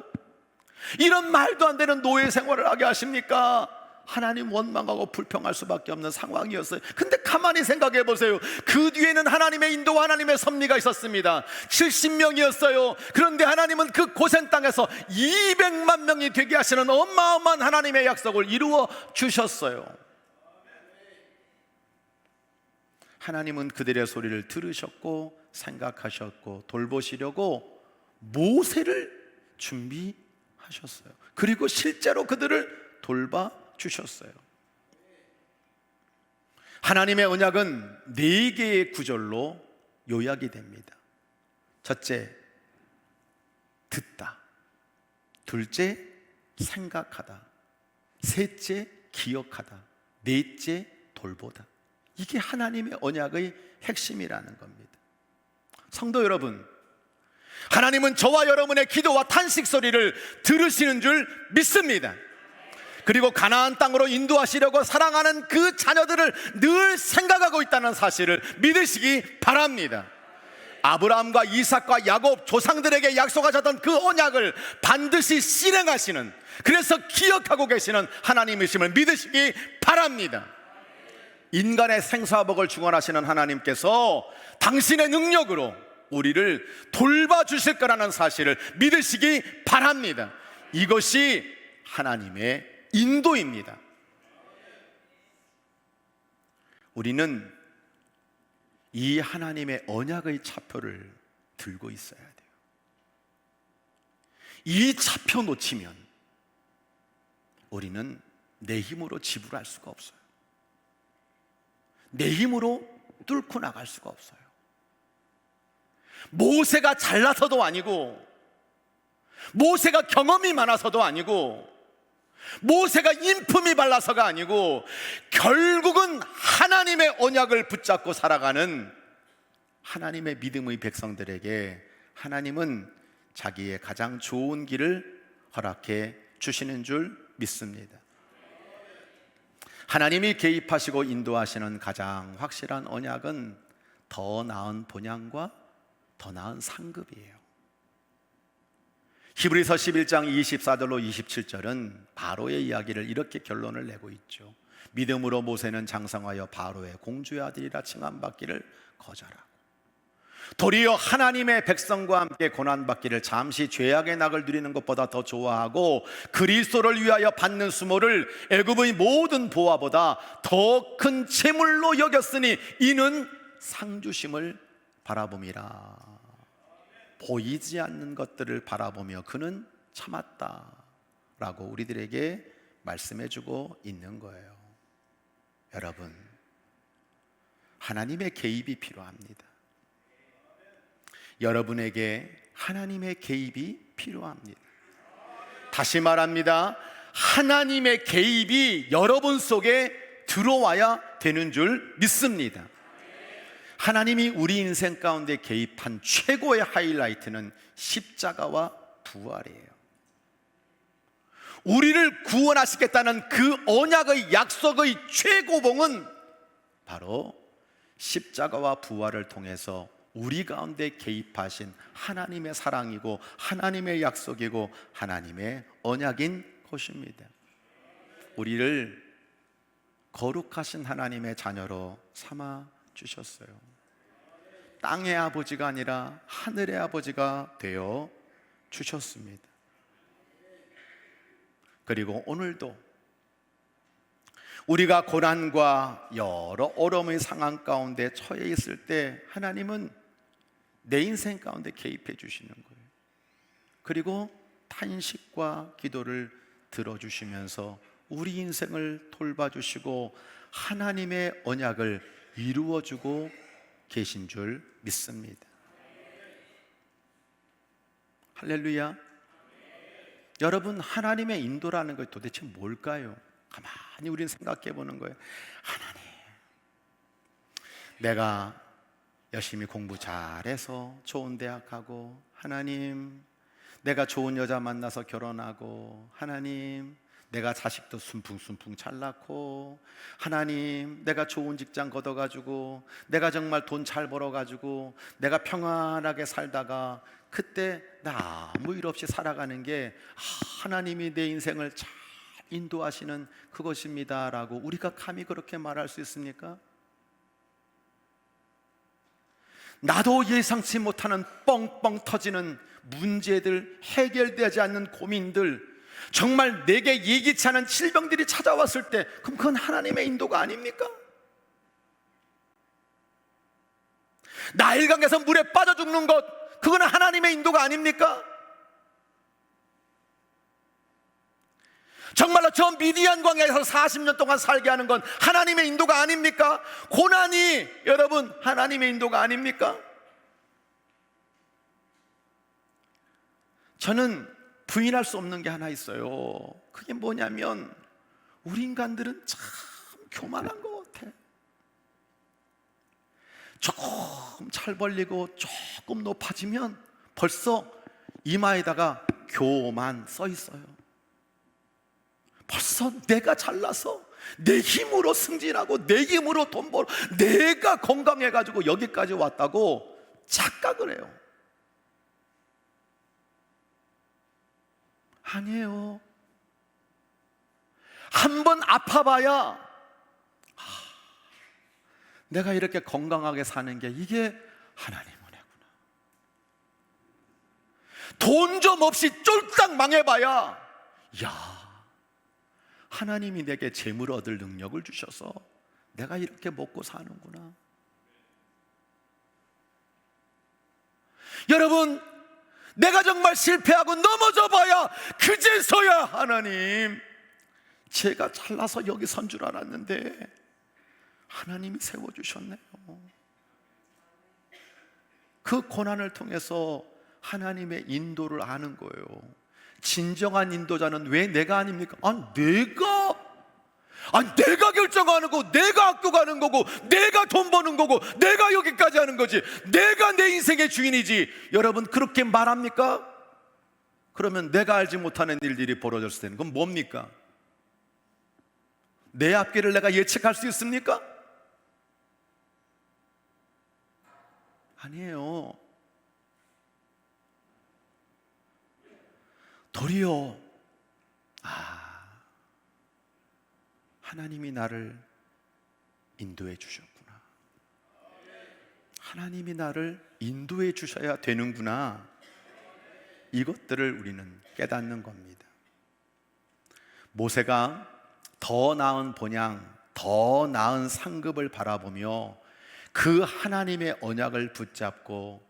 이런 말도 안 되는 노예 생활을 하게 하십니까? 하나님 원망하고 불평할 수밖에 없는 상황이었어요. 근데 가만히 생각해 보세요. 그 뒤에는 하나님의 인도와 하나님의 섭리가 있었습니다. 70명이었어요. 그런데 하나님은 그 고센 땅에서 200만 명이 되게 하시는 어마어마한 하나님의 약속을 이루어 주셨어요. 하나님은 그들의 소리를 들으셨고 생각하셨고 돌보시려고 모세를 준비하셨어요. 그리고 실제로 그들을 돌봐 주셨어요. 하나님의 언약은 4개의 구절로 요약이 됩니다. 첫째, 듣다. 둘째, 생각하다. 셋째, 기억하다. 넷째, 돌보다. 이게 하나님의 언약의 핵심이라는 겁니다. 성도 여러분, 하나님은 저와 여러분의 기도와 탄식 소리를 들으시는 줄 믿습니다. 그리고 가나안 땅으로 인도하시려고 사랑하는 그 자녀들을 늘 생각하고 있다는 사실을 믿으시기 바랍니다. 아브라함과 이삭과 야곱 조상들에게 약속하셨던 그 언약을 반드시 실행하시는, 그래서 기억하고 계시는 하나님이심을 믿으시기 바랍니다. 인간의 생사와 복을 주관하시는 하나님께서 당신의 능력으로 우리를 돌봐주실 거라는 사실을 믿으시기 바랍니다. 이것이 하나님의 인도입니다. 우리는 이 하나님의 언약의 차표를 들고 있어야 돼요. 이 차표 놓치면 우리는 내 힘으로 지불할 수가 없어요. 내 힘으로 뚫고 나갈 수가 없어요. 모세가 잘나서도 아니고, 모세가 경험이 많아서도 아니고, 모세가 인품이 발라서가 아니고, 결국은 하나님의 언약을 붙잡고 살아가는 하나님의 믿음의 백성들에게 하나님은 자기의 가장 좋은 길을 허락해 주시는 줄 믿습니다. 하나님이 개입하시고 인도하시는 가장 확실한 언약은 더 나은 본향과 더 나은 상급이에요. 히브리서 11장 24절로 27절은 바로의 이야기를 이렇게 결론을 내고 있죠. 믿음으로 모세는 장성하여 바로의 공주의 아들이라 칭함받기를 거절하고 도리어 하나님의 백성과 함께 고난받기를 잠시 죄악의 낙을 누리는 것보다 더 좋아하고 그리스도를 위하여 받는 수모를 애굽의 모든 보화보다 더 큰 재물로 여겼으니 이는 상주심을 바라봄이라. 보이지 않는 것들을 바라보며 그는 참았다라고 우리들에게 말씀해주고 있는 거예요. 여러분, 하나님의 개입이 필요합니다. 여러분에게 하나님의 개입이 필요합니다. 다시 말합니다. 하나님의 개입이 여러분 속에 들어와야 되는 줄 믿습니다. 하나님이 우리 인생 가운데 개입한 최고의 하이라이트는 십자가와 부활이에요. 우리를 구원하시겠다는 그 언약의 약속의 최고봉은 바로 십자가와 부활을 통해서 우리 가운데 개입하신 하나님의 사랑이고 하나님의 약속이고 하나님의 언약인 것입니다. 우리를 거룩하신 하나님의 자녀로 삼아 주셨어요. 땅의 아버지가 아니라 하늘의 아버지가 되어 주셨습니다. 그리고 오늘도 우리가 고난과 여러 어려움의 상황 가운데 처해 있을 때 하나님은 내 인생 가운데 개입해 주시는 거예요. 그리고 탄식과 기도를 들어주시면서 우리 인생을 돌봐주시고 하나님의 언약을 이루어주고 계신 줄 믿습니다. 할렐루야. 여러분, 하나님의 인도라는 것이 도대체 뭘까요? 가만히 우리는 생각해 보는 거예요. 하나님, 내가 열심히 공부 잘해서 좋은 대학 가고, 하나님, 내가 좋은 여자 만나서 결혼하고, 하나님, 내가 자식도 순풍순풍 잘 낳고, 하나님, 내가 좋은 직장 걷어가지고, 내가 정말 돈 잘 벌어가지고 내가 평안하게 살다가 그때 나 아무 일 없이 살아가는 게 하나님이 내 인생을 잘 인도하시는 그것입니다 라고 우리가 감히 그렇게 말할 수 있습니까? 나도 예상치 못하는 뻥뻥 터지는 문제들, 해결되지 않는 고민들, 정말 내게 예기치 않은 질병들이 찾아왔을 때 그럼 그건 하나님의 인도가 아닙니까? 나일강에서 물에 빠져 죽는 것, 그거는 하나님의 인도가 아닙니까? 정말로 저 미디안 광야에서 40년 동안 살게 하는 건 하나님의 인도가 아닙니까? 고난이 여러분 하나님의 인도가 아닙니까? 저는 부인할 수 없는 게 하나 있어요. 그게 뭐냐면 우리 인간들은 참 교만한 것 같아. 조금 잘 벌리고 조금 높아지면 벌써 이마에다가 교만 써 있어요. 벌써 내가 잘나서 내 힘으로 승진하고 내 힘으로 돈 벌어 내가 건강해가지고 여기까지 왔다고 착각을 해요. 아니에요. 한번 아파봐야 내가 이렇게 건강하게 사는 게 이게 하나님 은혜구나. 돈 좀 없이 쫄딱 망해봐야 야, 하나님이 내게 재물 얻을 능력을 주셔서 내가 이렇게 먹고 사는구나. 여러분, 내가 정말 실패하고 넘어져 봐야 그제서야 하나님, 제가 잘나서 여기 선 줄 알았는데 하나님이 세워주셨네요. 그 고난을 통해서 하나님의 인도를 아는 거예요. 진정한 인도자는 왜 내가 아닙니까? 내가 결정하는 거고, 내가 학교 가는 거고, 내가 돈 버는 거고, 내가 여기까지 하는 거지, 내가 내 인생의 주인이지. 여러분 그렇게 말합니까? 그러면 내가 알지 못하는 일들이 벌어졌을 때는 그건 뭡니까? 내 앞길을 내가 예측할 수 있습니까? 아니에요. 도리어 하나님이 나를 인도해 주셨구나. 하나님이 나를 인도해 주셔야 되는구나. 이것들을 우리는 깨닫는 겁니다. 모세가 더 나은 본향, 더 나은 상급을 바라보며 그 하나님의 언약을 붙잡고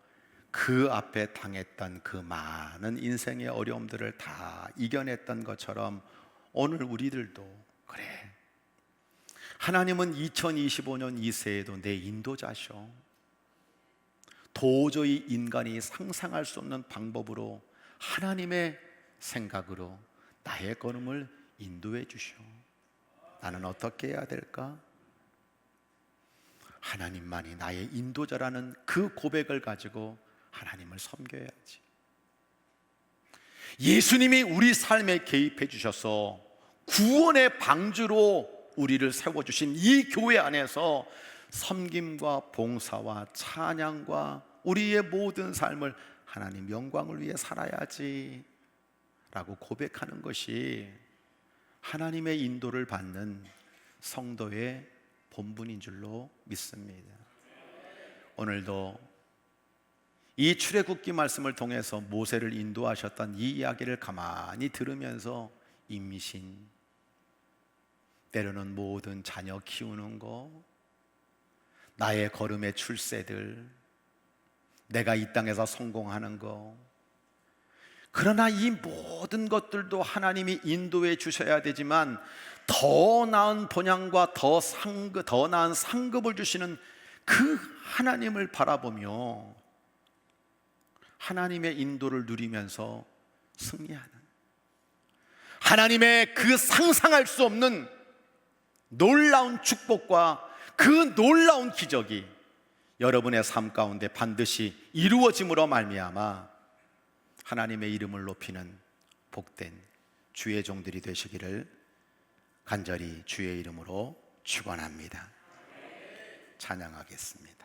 그 앞에 당했던 그 많은 인생의 어려움들을 다 이겨냈던 것처럼 오늘 우리들도 그래, 하나님은 2025년 이 새에도 내 인도자셔. 도저히 인간이 상상할 수 없는 방법으로 하나님의 생각으로 나의 걸음을 인도해 주시오. 나는 어떻게 해야 될까? 하나님만이 나의 인도자라는 그 고백을 가지고 하나님을 섬겨야지. 예수님이 우리 삶에 개입해 주셔서 구원의 방주로 우리를 세워주신 이 교회 안에서 섬김과 봉사와 찬양과 우리의 모든 삶을 하나님 영광을 위해 살아야지 라고 고백하는 것이 하나님의 인도를 받는 성도의 본분인 줄로 믿습니다. 오늘도 이 출애굽기 말씀을 통해서 모세를 인도하셨던 이 이야기를 가만히 들으면서 임신, 때로는 모든 자녀 키우는 거, 나의 걸음의 출세들, 내가 이 땅에서 성공하는 거, 그러나 이 모든 것들도 하나님이 인도해 주셔야 되지만 더 나은 본향과 더 나은 상급을 주시는 그 하나님을 바라보며 하나님의 인도를 누리면서 승리하는, 하나님의 그 상상할 수 없는 놀라운 축복과 그 놀라운 기적이 여러분의 삶 가운데 반드시 이루어짐으로 말미암아 하나님의 이름을 높이는 복된 주의 종들이 되시기를 간절히 주의 이름으로 축원합니다. 찬양하겠습니다.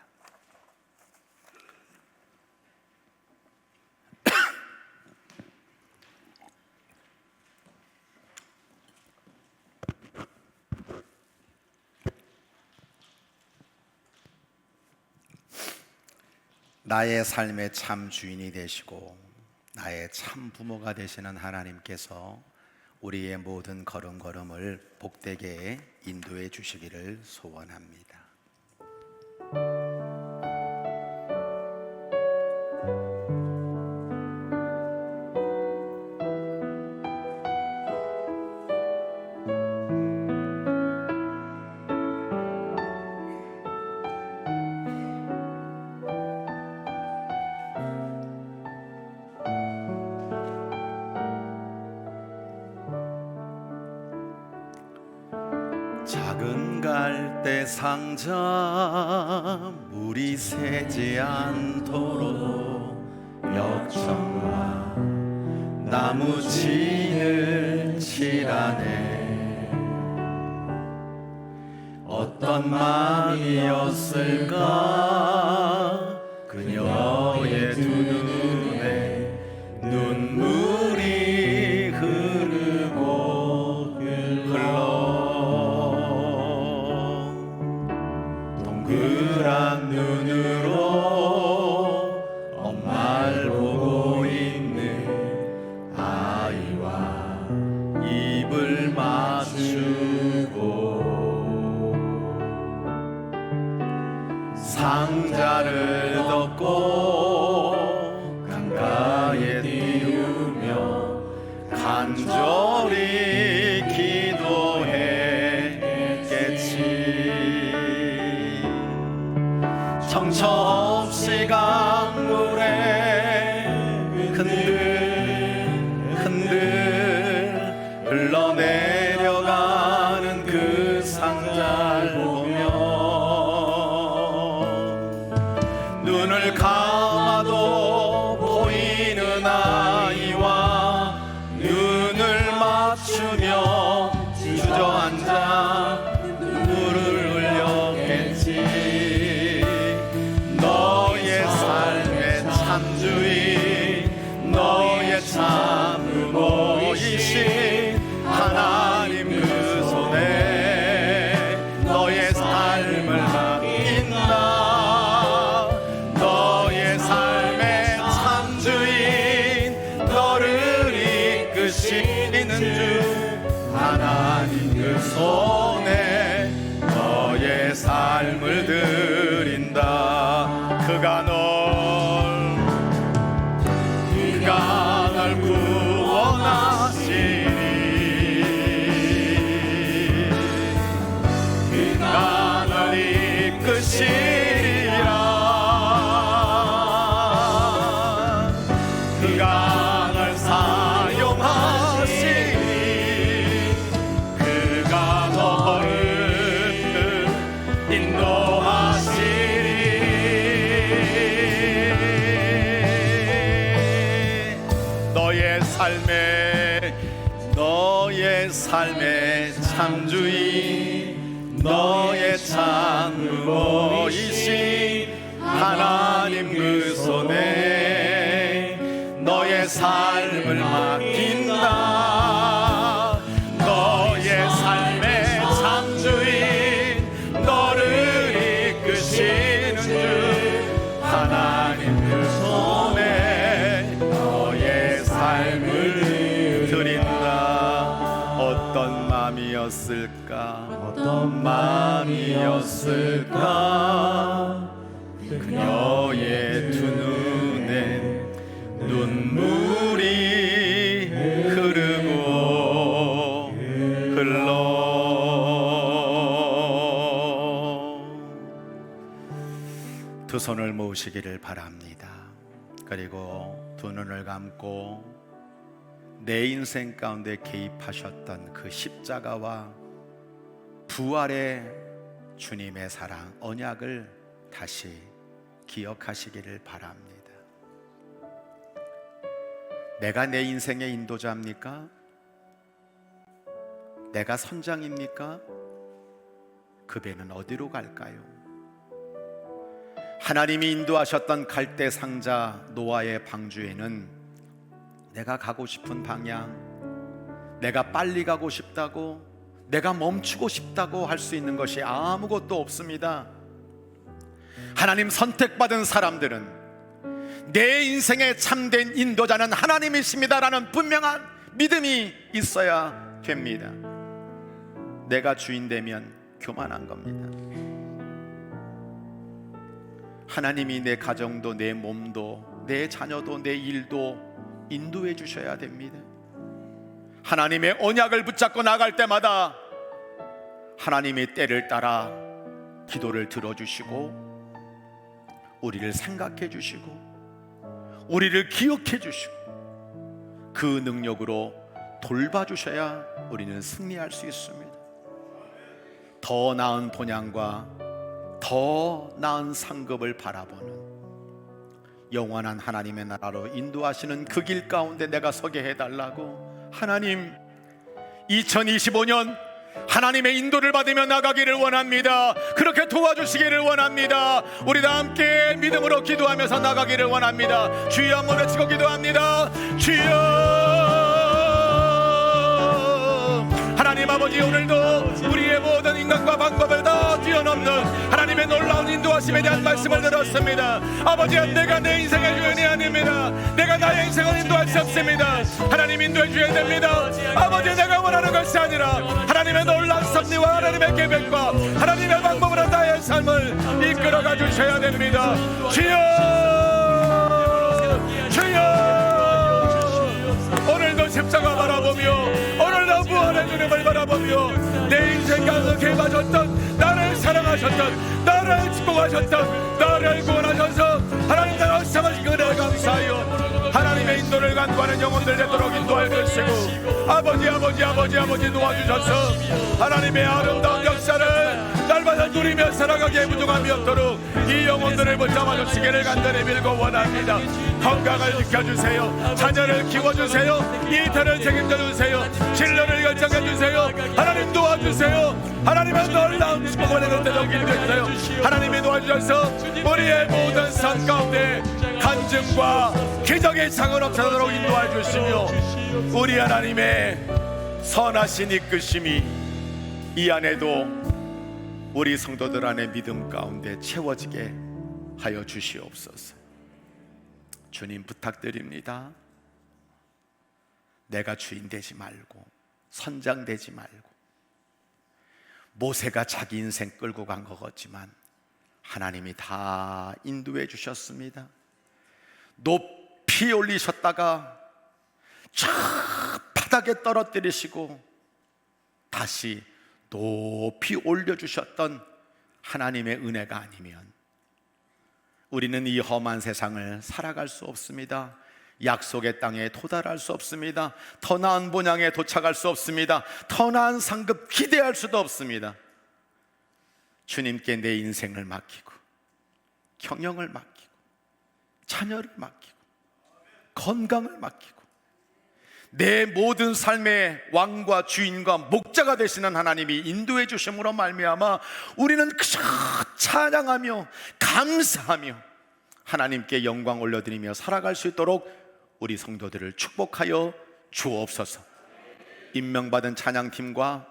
나의 삶의 참 주인이 되시고 나의 참 부모가 되시는 하나님께서 우리의 모든 걸음걸음을 복되게 인도해 주시기를 소원합니다. 작은 갈대 상자 물이 새지 않도록 벽천과 나무 진을 칠하네. 어떤 마음이었을까 그녀의 두 눈에 눈물이 흐르고 흘러 동그란 눈으로 엄마를 보고 있는 아이와 입을 맞추고 상자를 덮고 강가에 띄우며 간절히 기도했겠지. 정처 없이 강물에 흔들흔들 흘러내려가는 그 상자를 보며 눈을 감아도 보이는 아이와 눈을 맞추며 주저앉아 눈물을 흘렸겠지. 너의 삶의 참주인, 너의 참 부모이신 하나님 그 손에 너의 삶을 맡긴다. 너의 삶의 참주인, 너를 이끄시는 주 하나님 그 손에 너의 삶을 드린다. 그가 널 구원하시리. 그가 널 이끄시리라. 그가 널 사용하시리. 그가 널 삶의 참주인 너의 참 보이신 하나님 그 손에 너의 삶을 맡긴다. 너의 삶의 참주인 너를 이끄시는 주 하나님 그 손에 너의 삶을 드린다. 어떤 마음이었을까 그녀의 두 눈에 눈물이 흐르고 흘러. 두 손을 모으시기를 바랍니다. 그리고 두 눈을 감고 내 인생 가운데 개입하셨던 그 십자가와 부활의 주님의 사랑, 언약을 다시 기억하시기를 바랍니다. 내가 내 인생의 인도자입니까? 내가 선장입니까? 그 배는 어디로 갈까요? 하나님이 인도하셨던 갈대 상자 노아의 방주에는 내가 가고 싶은 방향, 내가 빨리 가고 싶다고, 내가 멈추고 싶다고 할 수 있는 것이 아무것도 없습니다. 하나님 선택받은 사람들은 내 인생의 참된 인도자는 하나님이십니다라는 분명한 믿음이 있어야 됩니다. 내가 주인 되면 교만한 겁니다. 하나님이 내 가정도, 내 몸도, 내 자녀도, 내 일도 인도해 주셔야 됩니다. 하나님의 언약을 붙잡고 나갈 때마다 하나님의 때를 따라 기도를 들어주시고 우리를 생각해 주시고 우리를 기억해 주시고 그 능력으로 돌봐주셔야 우리는 승리할 수 있습니다. 더 나은 본향과 더 나은 상급을 바라보는 영원한 하나님의 나라로 인도하시는 그 길 가운데 내가 서게 해달라고. 하나님, 2025년 하나님의 인도를 받으며 나가기를 원합니다. 그렇게 도와주시기를 원합니다. 우리 다 함께 믿음으로 기도하면서 나가기를 원합니다. 주여 한번 외치고 기도합니다. 주여. 하나님 아버지, 오늘도 우리의 모든 인간과 방법을 다 뛰어넘는 하나님의 놀라운 인도하심에 대한 말씀을 들었습니다. 아버지, 내가 내 인생의 주인이 아닙니다. 내가 나의 인생을 인도할 수 없습니다. 하나님 인도해 주셔야 됩니다. 아버지, 내가 원하는 것이 아니라 하나님의 놀라운 섭리와 하나님의 계획과 하나님의 방법으로 나의 삶을 이끌어가 주셔야 됩니다. 주여, 주여, 오늘도 십자가 바라보며 오늘도 부활의 주님을 바라보며 내 인생 가운데 개입하셨던, 나를 사랑하셨던, 나를 축복하셨던, 나를 구원하셔서 하나님 나라 sam하신 그를 감사하여 하나님의 인도를 간구하는 영혼들 되도록 인도할 것이고, 아버지 도와주셔서 하나님의 아름다운 역사를 날마다 누리며 살아가기에 부족함이 없도록 이 영혼들을 붙잡아 주시기를 간절히 빌고 원합니다. 건강을 지켜주세요. 자녀를 키워주세요. 이태를 책임져 주세요. 진로를 결정해 주세요. 하나님 도와주세요. 하나님의 놀라운 축복을 내놓도록 인도해 주세요. 하나님이 도와주셔서 우리의 모든 삶 가운데 간증과 기적의 창을 없애도록 인도해 주시며 우리 하나님의 선하신 이끄심이 이 안에도 우리 성도들 안에 믿음 가운데 채워지게 하여 주시옵소서. 주님 부탁드립니다. 내가 주인 되지 말고 선장 되지 말고, 모세가 자기 인생 끌고 간 것 같지만 하나님이 다 인도해 주셨습니다. 높이 올리셨다가 저 바닥에 떨어뜨리시고 다시 높이 올려주셨던 하나님의 은혜가 아니면 우리는 이 험한 세상을 살아갈 수 없습니다. 약속의 땅에 도달할 수 없습니다. 더 나은 본향에 도착할 수 없습니다. 더 나은 상급 기대할 수도 없습니다. 주님께 내 인생을 맡기고, 경영을 맡기고, 자녀를 맡기고, 건강을 맡기고, 내 모든 삶의 왕과 주인과 목자가 되시는 하나님이 인도해 주심으로 말미암아 우리는 그저 찬양하며 감사하며 하나님께 영광 올려드리며 살아갈 수 있도록 우리 성도들을 축복하여 주옵소서. 임명받은 찬양팀과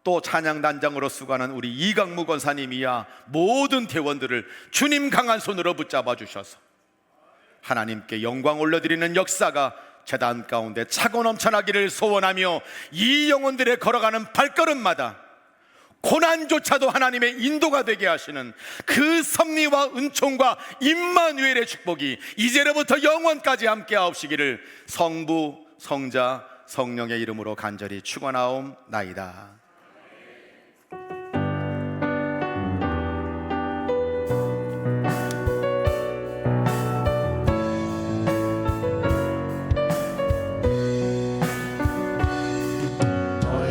또 찬양단장으로 수고하는 우리 이강무 권사님이야 모든 대원들을 주님 강한 손으로 붙잡아 주셔서 하나님께 영광 올려드리는 역사가 제단 가운데 차고 넘쳐나기를 소원하며 이 영혼들의 걸어가는 발걸음마다 고난조차도 하나님의 인도가 되게 하시는 그 섭리와 은총과 임마누엘의 축복이 이제로부터 영원까지 함께 하옵시기를 성부, 성자, 성령의 이름으로 간절히 축원하옵나이다.